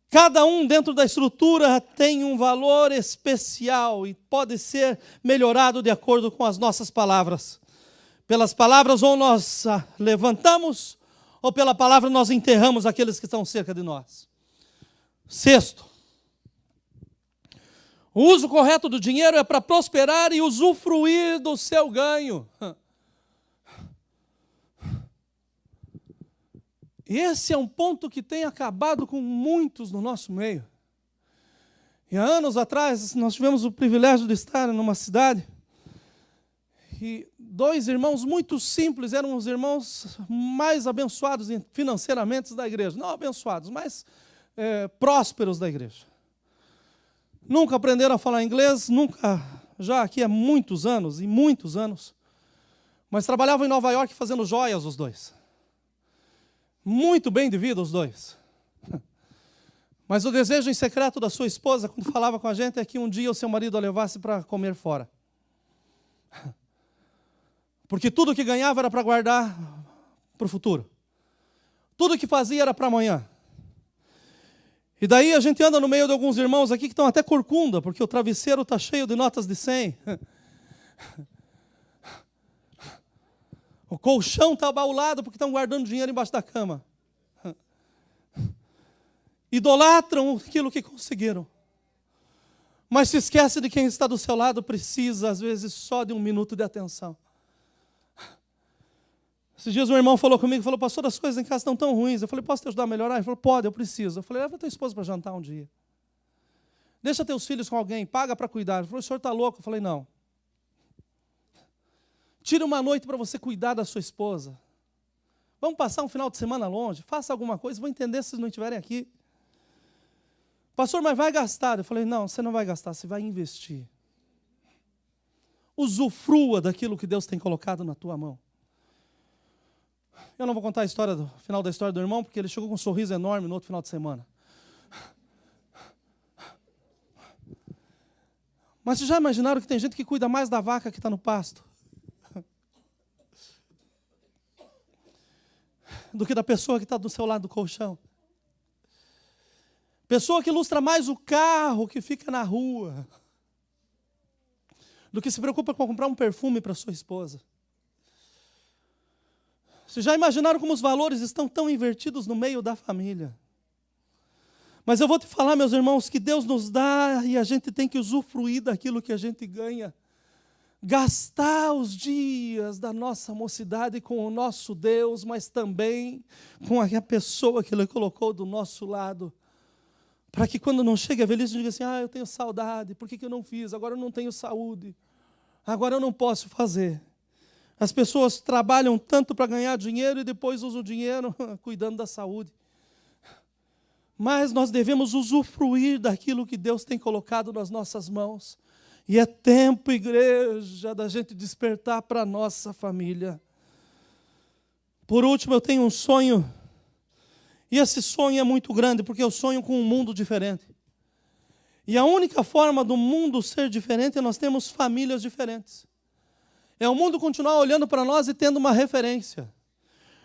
Cada um dentro da estrutura tem um valor especial e pode ser melhorado de acordo com as nossas palavras. Pelas palavras ou nós levantamos, ou pela palavra nós enterramos aqueles que estão cerca de nós. Sexto, o uso correto do dinheiro é para prosperar e usufruir do seu ganho. Esse é um ponto que tem acabado com muitos no nosso meio. E há anos atrás, nós tivemos o privilégio de estar numa cidade e dois irmãos muito simples, eram os irmãos mais abençoados financeiramente da igreja. Não abençoados, mas prósperos da igreja. Nunca aprenderam a falar inglês, já aqui há muitos anos, mas trabalhavam em Nova York fazendo joias os dois. Muito bem de vida os dois. Mas o desejo em secreto da sua esposa, quando falava com a gente, é que um dia o seu marido a levasse para comer fora. Porque tudo que ganhava era para guardar para o futuro. Tudo que fazia era para amanhã. E daí a gente anda no meio de alguns irmãos aqui que estão até corcunda, porque o travesseiro está cheio de notas de 100. O colchão está abaulado porque estão guardando dinheiro embaixo da cama. Idolatram aquilo que conseguiram. Mas se esquece de quem está do seu lado, precisa, às vezes, só de um minuto de atenção. Esses dias um irmão falou comigo, pastor, as coisas em casa estão tão ruins. Eu falei, posso te ajudar a melhorar? Ele falou, pode, eu preciso. Eu falei, leva tua esposa para jantar um dia. Deixa teus filhos com alguém, paga para cuidar. Ele falou, o senhor está louco? Eu falei, não. Tira uma noite para você cuidar da sua esposa. Vamos passar um final de semana longe? Faça alguma coisa, vou entender se vocês não estiverem aqui. Pastor, mas vai gastar. Eu falei, não, você não vai gastar, você vai investir. Usufrua daquilo que Deus tem colocado na tua mão. Eu não vou contar o final da história do irmão, porque ele chegou com um sorriso enorme no outro final de semana. Mas vocês já imaginaram que tem gente que cuida mais da vaca que está no pasto do que da pessoa que está do seu lado do colchão? Pessoa que ilustra mais o carro que fica na rua do que se preocupa com comprar um perfume para sua esposa. Vocês já imaginaram como os valores estão tão invertidos no meio da família? Mas eu vou te falar, meus irmãos, que Deus nos dá e a gente tem que usufruir daquilo que a gente ganha. Gastar os dias da nossa mocidade com o nosso Deus, mas também com a pessoa que Ele colocou do nosso lado. Para que quando não chega a velhice, diga assim, eu tenho saudade, por que eu não fiz? Agora eu não tenho saúde, agora eu não posso fazer. As pessoas trabalham tanto para ganhar dinheiro e depois usam o dinheiro cuidando da saúde. Mas nós devemos usufruir daquilo que Deus tem colocado nas nossas mãos. E é tempo, igreja, da gente despertar para a nossa família. Por último, eu tenho um sonho. E esse sonho é muito grande, porque eu sonho com um mundo diferente. E a única forma do mundo ser diferente é nós termos famílias diferentes. É o mundo continuar olhando para nós e tendo uma referência.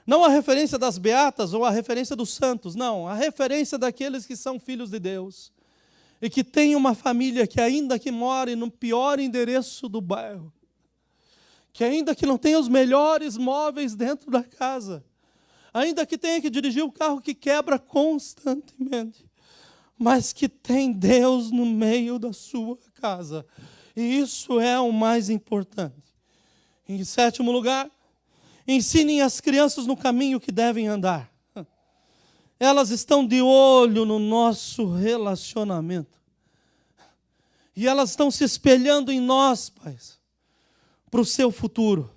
Não a referência das beatas ou a referência dos santos, não. A referência daqueles que são filhos de Deus. E que tem uma família que ainda que more no pior endereço do bairro, que ainda que não tenha os melhores móveis dentro da casa, ainda que tenha que dirigir o carro que quebra constantemente, mas que tem Deus no meio da sua casa. E isso é o mais importante. Em 7º lugar, ensinem as crianças no caminho que devem andar. Elas estão de olho no nosso relacionamento. E elas estão se espelhando em nós, pais, para o seu futuro.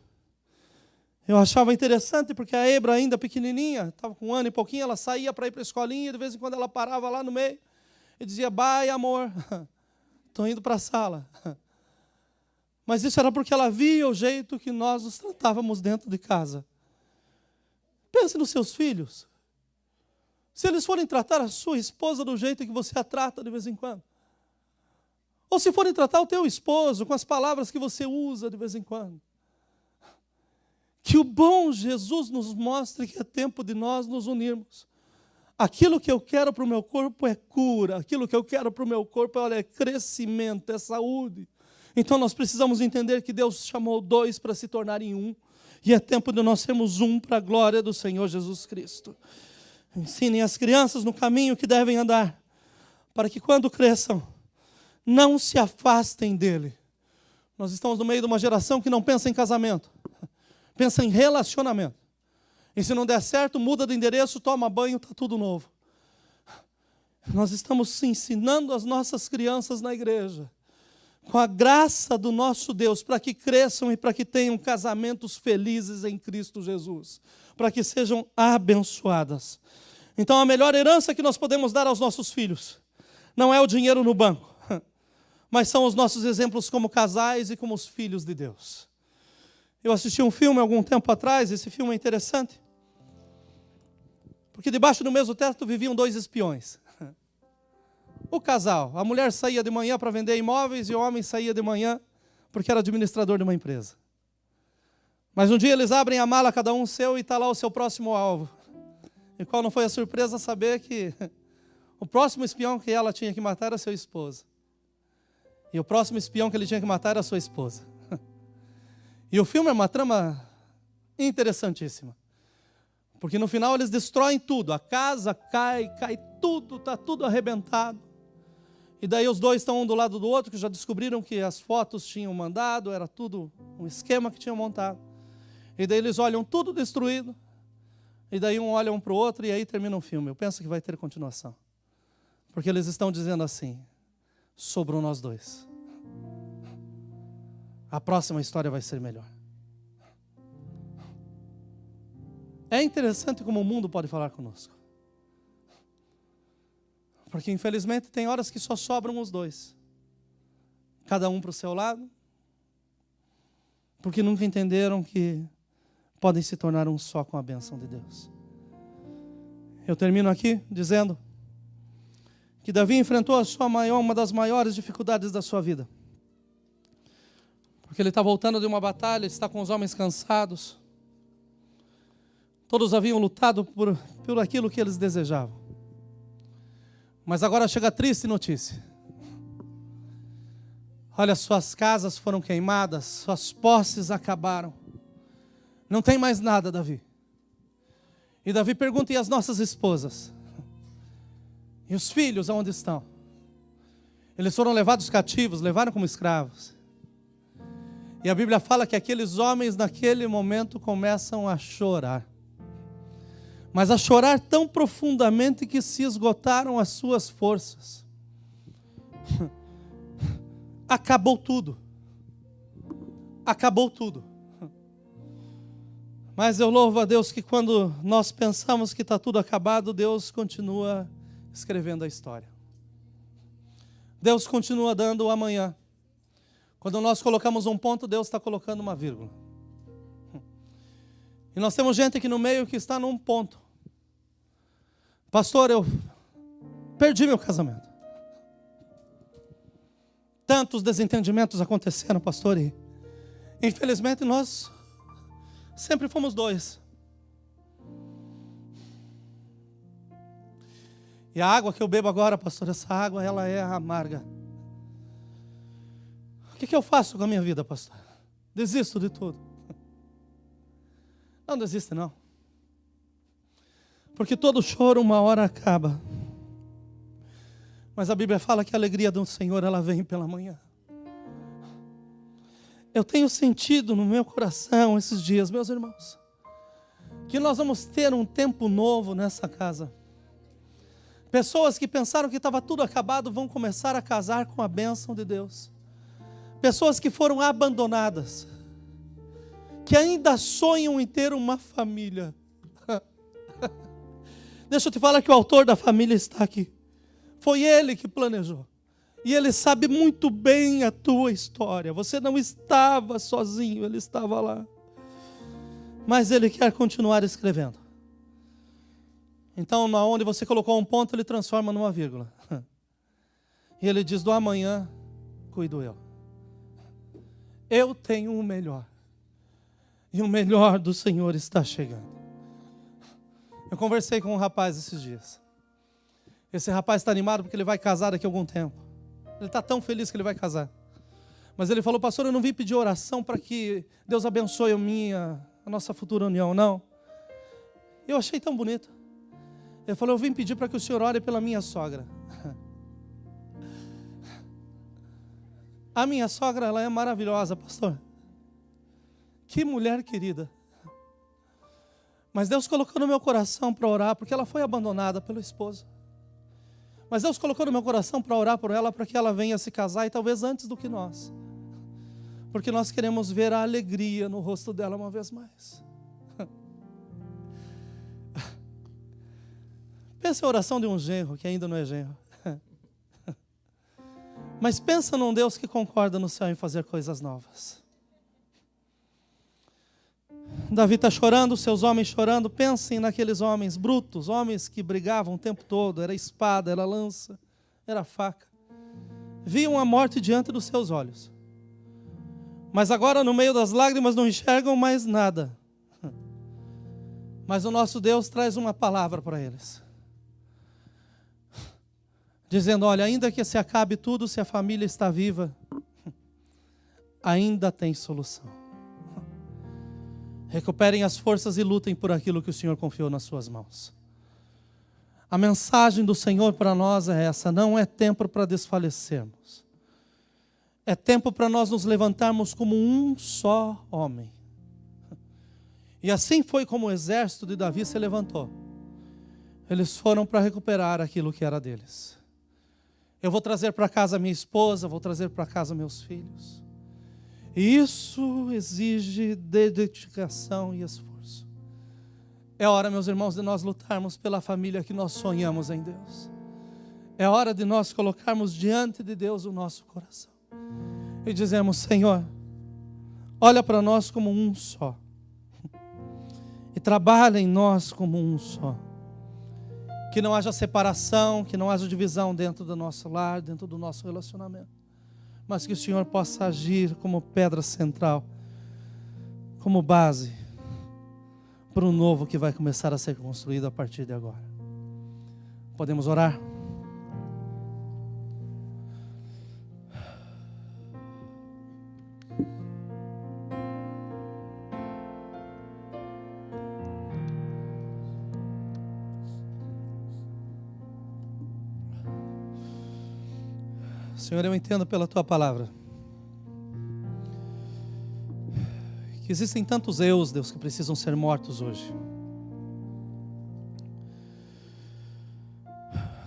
Eu achava interessante porque a Ebra, ainda pequenininha, estava com 1 ano e pouquinho, ela saía para ir para a escolinha e de vez em quando ela parava lá no meio e dizia: "Bye, amor, estou indo para a sala." Mas isso era porque ela via o jeito que nós nos tratávamos dentro de casa. Pense nos seus filhos. Se eles forem tratar a sua esposa do jeito que você a trata de vez em quando. Ou se forem tratar o teu esposo com as palavras que você usa de vez em quando. Que o bom Jesus nos mostre que é tempo de nós nos unirmos. Aquilo que eu quero para o meu corpo é cura. Aquilo que eu quero para o meu corpo é crescimento, é saúde. Então nós precisamos entender que Deus chamou 2 para se tornarem um. E é tempo de nós sermos um para a glória do Senhor Jesus Cristo. Ensinem as crianças no caminho que devem andar, para que quando cresçam, não se afastem dele. Nós estamos no meio de uma geração que não pensa em casamento, pensa em relacionamento. E se não der certo, muda de endereço, toma banho, está tudo novo. Nós estamos ensinando as nossas crianças na igreja, com a graça do nosso Deus, para que cresçam e para que tenham casamentos felizes em Cristo Jesus, para que sejam abençoadas. Então a melhor herança que nós podemos dar aos nossos filhos não é o dinheiro no banco, mas são os nossos exemplos como casais e como os filhos de Deus. Eu assisti um filme algum tempo atrás, esse filme é interessante, porque debaixo do mesmo teto viviam 2 espiões. O casal, a mulher saía de manhã para vender imóveis e o homem saía de manhã porque era administrador de uma empresa. Mas um dia eles abrem a mala, cada um seu, e está lá o seu próximo alvo. E qual não foi a surpresa saber que o próximo espião que ela tinha que matar era seu esposo. E o próximo espião que ele tinha que matar era sua esposa. E o filme é uma trama interessantíssima. Porque no final eles destroem tudo. A casa cai tudo, está tudo arrebentado. E daí os 2 estão um do lado do outro, que já descobriram que as fotos tinham mandado, era tudo um esquema que tinham montado. E daí eles olham tudo destruído. E daí um olha um para o outro e aí termina o filme. Eu penso que vai ter continuação. Porque eles estão dizendo assim: sobrou nós 2. A próxima história vai ser melhor. É interessante como o mundo pode falar conosco. Porque infelizmente tem horas que só sobram os 2. Cada um para o seu lado. Porque nunca entenderam que podem se tornar um só com a bênção de Deus. Eu termino aqui dizendo que Davi enfrentou uma das maiores dificuldades da sua vida. Porque ele está voltando de uma batalha, está com os homens cansados. Todos haviam lutado por aquilo que eles desejavam. Mas agora chega a triste notícia. Olha, suas casas foram queimadas, suas posses acabaram. Não tem mais nada, Davi. E Davi pergunta: e as nossas esposas? E os filhos, aonde estão? Eles foram levados cativos, levaram como escravos. E a Bíblia fala que aqueles homens naquele momento começam a chorar. Mas a chorar tão profundamente que se esgotaram as suas forças. Acabou tudo. Acabou tudo. Mas eu louvo a Deus que quando nós pensamos que está tudo acabado, Deus continua escrevendo a história. Deus continua dando o amanhã. Quando nós colocamos um ponto, Deus está colocando uma vírgula. E nós temos gente aqui no meio que está num ponto. Pastor, eu perdi meu casamento. Tantos desentendimentos aconteceram, pastor, e infelizmente nós sempre fomos dois. E a água que eu bebo agora, pastor, essa água, ela é amarga. O que eu faço com a minha vida, pastor? Desisto de tudo. Não desiste, não. Porque todo choro uma hora acaba. Mas a Bíblia fala que a alegria do Senhor, ela vem pela manhã. Eu tenho sentido no meu coração esses dias, meus irmãos, que nós vamos ter um tempo novo nessa casa. Pessoas que pensaram que estava tudo acabado vão começar a casar com a bênção de Deus. Pessoas que foram abandonadas, que ainda sonham em ter uma família. Deixa eu te falar que o autor da família está aqui. Foi ele que planejou. E ele sabe muito bem a tua história. Você não estava sozinho, ele estava lá. Mas ele quer continuar escrevendo. Então, onde você colocou um ponto, ele transforma numa vírgula. E ele diz, do amanhã, cuido eu. Eu tenho o melhor. E o melhor do Senhor está chegando. Eu conversei com um rapaz esses dias. Esse rapaz está animado porque ele vai casar daqui a algum tempo. Ele está tão feliz que ele vai casar. Mas ele falou, pastor, eu não vim pedir oração para que Deus abençoe a nossa futura união, não. Eu achei tão bonito. Ele falou, eu vim pedir para que o senhor ore pela minha sogra. A minha sogra, ela é maravilhosa, pastor. Que mulher querida. Mas Deus colocou no meu coração para orar, porque ela foi abandonada pelo esposo. Mas Deus colocou no meu coração para orar por ela, para que ela venha se casar, e talvez antes do que nós. Porque nós queremos ver a alegria no rosto dela uma vez mais. Pensa a oração de um genro, que ainda não é genro. Mas pensa num Deus que concorda no céu em fazer coisas novas. Davi está chorando, seus homens chorando. Pensem naqueles homens brutos, homens que brigavam o tempo todo. Era espada, era lança, era faca. Viam a morte diante dos seus olhos. Mas agora no meio das lágrimas não enxergam mais nada. Mas o nosso Deus traz uma palavra para eles. Dizendo, olha, ainda que se acabe tudo, se a família está viva, ainda tem solução. Recuperem as forças e lutem por aquilo que o Senhor confiou nas suas mãos. A mensagem do Senhor para nós é essa, não é tempo para desfalecermos. É tempo para nós nos levantarmos como um só homem. E assim foi como o exército de Davi se levantou. Eles foram para recuperar aquilo que era deles. Eu vou trazer para casa minha esposa, vou trazer para casa meus filhos. E isso exige dedicação e esforço. É hora, meus irmãos, de nós lutarmos pela família que nós sonhamos em Deus. É hora de nós colocarmos diante de Deus o nosso coração. E dizemos, Senhor, olha para nós como um só. E trabalha em nós como um só. Que não haja separação, que não haja divisão dentro do nosso lar, dentro do nosso relacionamento. Mas que o Senhor possa agir como pedra central, como base para o novo que vai começar a ser construído a partir de agora. Podemos orar? Senhor, eu entendo pela Tua palavra que existem tantos eus, Deus, que precisam ser mortos hoje.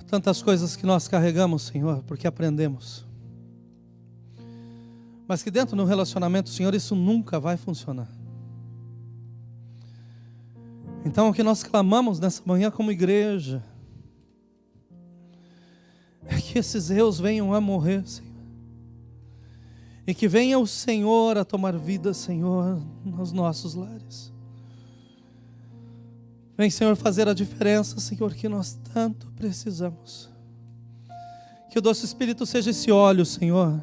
Tantas coisas que nós carregamos, Senhor, porque aprendemos. Mas que dentro do relacionamento, Senhor, isso nunca vai funcionar. Então, o que nós clamamos nessa manhã como igreja é que esses eus venham a morrer, Senhor. E que venha o Senhor a tomar vida, Senhor, nos nossos lares. Vem, Senhor, fazer a diferença, Senhor, que nós tanto precisamos. Que o doce Espírito seja esse óleo, Senhor.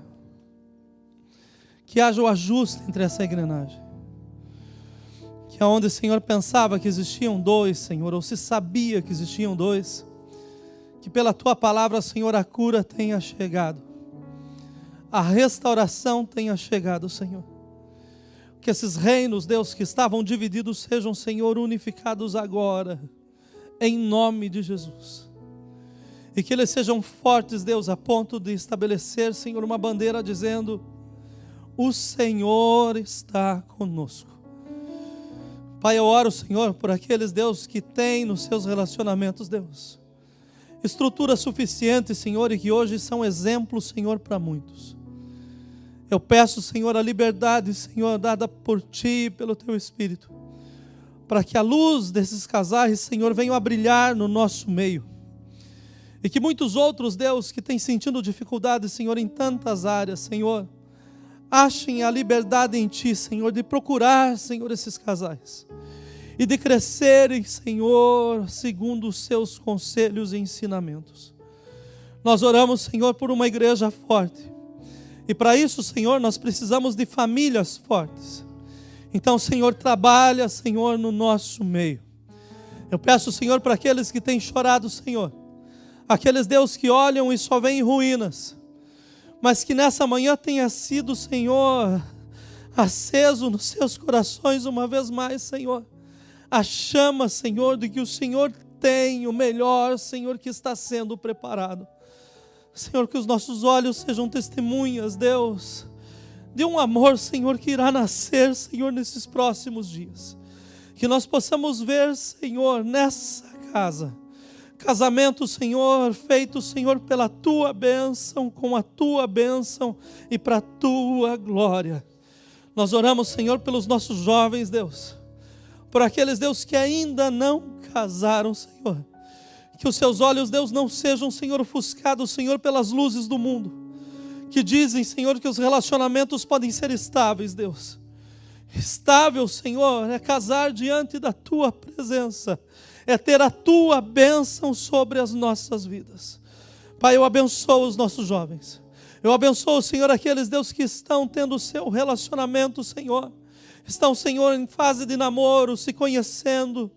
Que haja o ajuste entre essa engrenagem. Que aonde o Senhor pensava que existiam dois, Senhor, ou se sabia que existiam dois, que pela Tua palavra, Senhor, a cura tenha chegado. A restauração tenha chegado, Senhor. Que esses reinos, Deus, que estavam divididos, sejam, Senhor, unificados agora, em nome de Jesus. E que eles sejam fortes, Deus, a ponto de estabelecer, Senhor, uma bandeira dizendo: o Senhor está conosco. Pai, eu oro, Senhor, por aqueles, Deus, que têm nos seus relacionamentos, Deus, estrutura suficiente, Senhor, e que hoje são exemplos, Senhor, para muitos. Eu peço, Senhor, a liberdade, Senhor, dada por Ti e pelo Teu Espírito, para que a luz desses casais, Senhor, venha a brilhar no nosso meio. E que muitos outros, Deus, que têm sentido dificuldade, Senhor, em tantas áreas, Senhor, achem a liberdade em Ti, Senhor, de procurar, Senhor, esses casais. E de crescerem, Senhor, segundo os Seus conselhos e ensinamentos. Nós oramos, Senhor, por uma igreja forte. E para isso, Senhor, nós precisamos de famílias fortes. Então, Senhor, trabalha, Senhor, no nosso meio. Eu peço, Senhor, para aqueles que têm chorado, Senhor, aqueles, Deus, que olham e só veem ruínas, mas que nessa manhã tenha sido, Senhor, aceso nos seus corações uma vez mais, Senhor, a chama, Senhor, de que o Senhor tem o melhor, Senhor, que está sendo preparado. Senhor, que os nossos olhos sejam testemunhas, Deus, de um amor, Senhor, que irá nascer, Senhor, nesses próximos dias. Que nós possamos ver, Senhor, nessa casa, casamento, Senhor, feito, Senhor, pela Tua bênção, com a Tua bênção e para a Tua glória. Nós oramos, Senhor, pelos nossos jovens, Deus, por aqueles, Deus, que ainda não casaram, Senhor. Que os seus olhos, Deus, não sejam, Senhor, ofuscados, Senhor, pelas luzes do mundo, que dizem, Senhor, que os relacionamentos podem ser estáveis, Deus. Estável, Senhor, é casar diante da Tua presença, é ter a Tua bênção sobre as nossas vidas. Pai, eu abençoo os nossos jovens. Eu abençoo, Senhor, aqueles, Deus, que estão tendo o seu relacionamento, Senhor. Estão, Senhor, em fase de namoro, se conhecendo.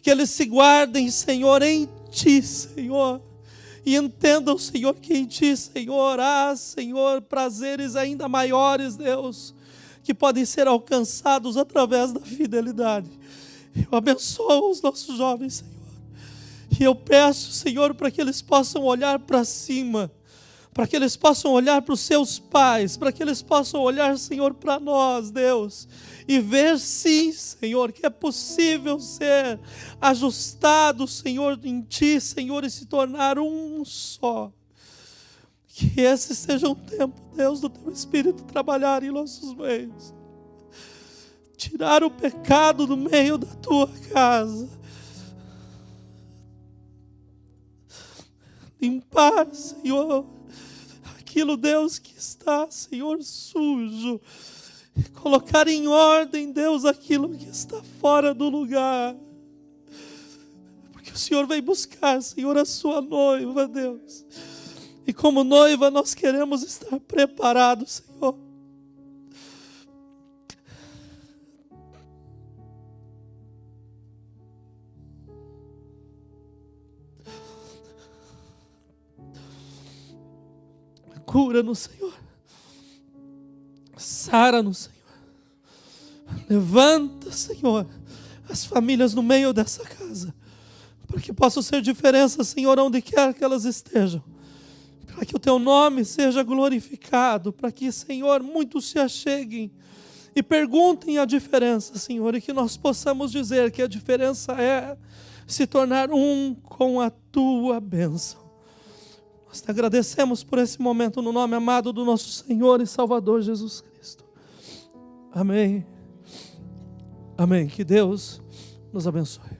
Que eles se guardem, Senhor, em Ti, Senhor. E entendam, Senhor, que em Ti, Senhor, há, Senhor, prazeres ainda maiores, Deus, que podem ser alcançados através da fidelidade. Eu abençoo os nossos jovens, Senhor. E eu peço, Senhor, para que eles possam olhar para cima, para que eles possam olhar para os seus pais, para que eles possam olhar, Senhor, para nós, Deus, e ver, sim, Senhor, que é possível ser ajustado, Senhor, em Ti, Senhor, e se tornar um só. Que esse seja um tempo, Deus, do Teu Espírito trabalhar em nossos meios. Tirar o pecado do meio da Tua casa. Limpar, Senhor, aquilo, Deus, que está, Senhor, sujo. Colocar em ordem, Deus, aquilo que está fora do lugar. Porque o Senhor vem buscar, Senhor, a Sua noiva, Deus. E como noiva nós queremos estar preparados, Senhor. Cura-nos, Senhor. Sara-nos, Senhor. Levanta, Senhor, as famílias no meio dessa casa, para que possam ser diferença, Senhor, onde quer que elas estejam, para que o Teu nome seja glorificado, para que, Senhor, muitos se acheguem e perguntem a diferença, Senhor, e que nós possamos dizer que a diferença é se tornar um com a Tua bênção. Nós te agradecemos por esse momento no nome amado do nosso Senhor e Salvador Jesus Cristo. Amém. Amém. Que Deus nos abençoe.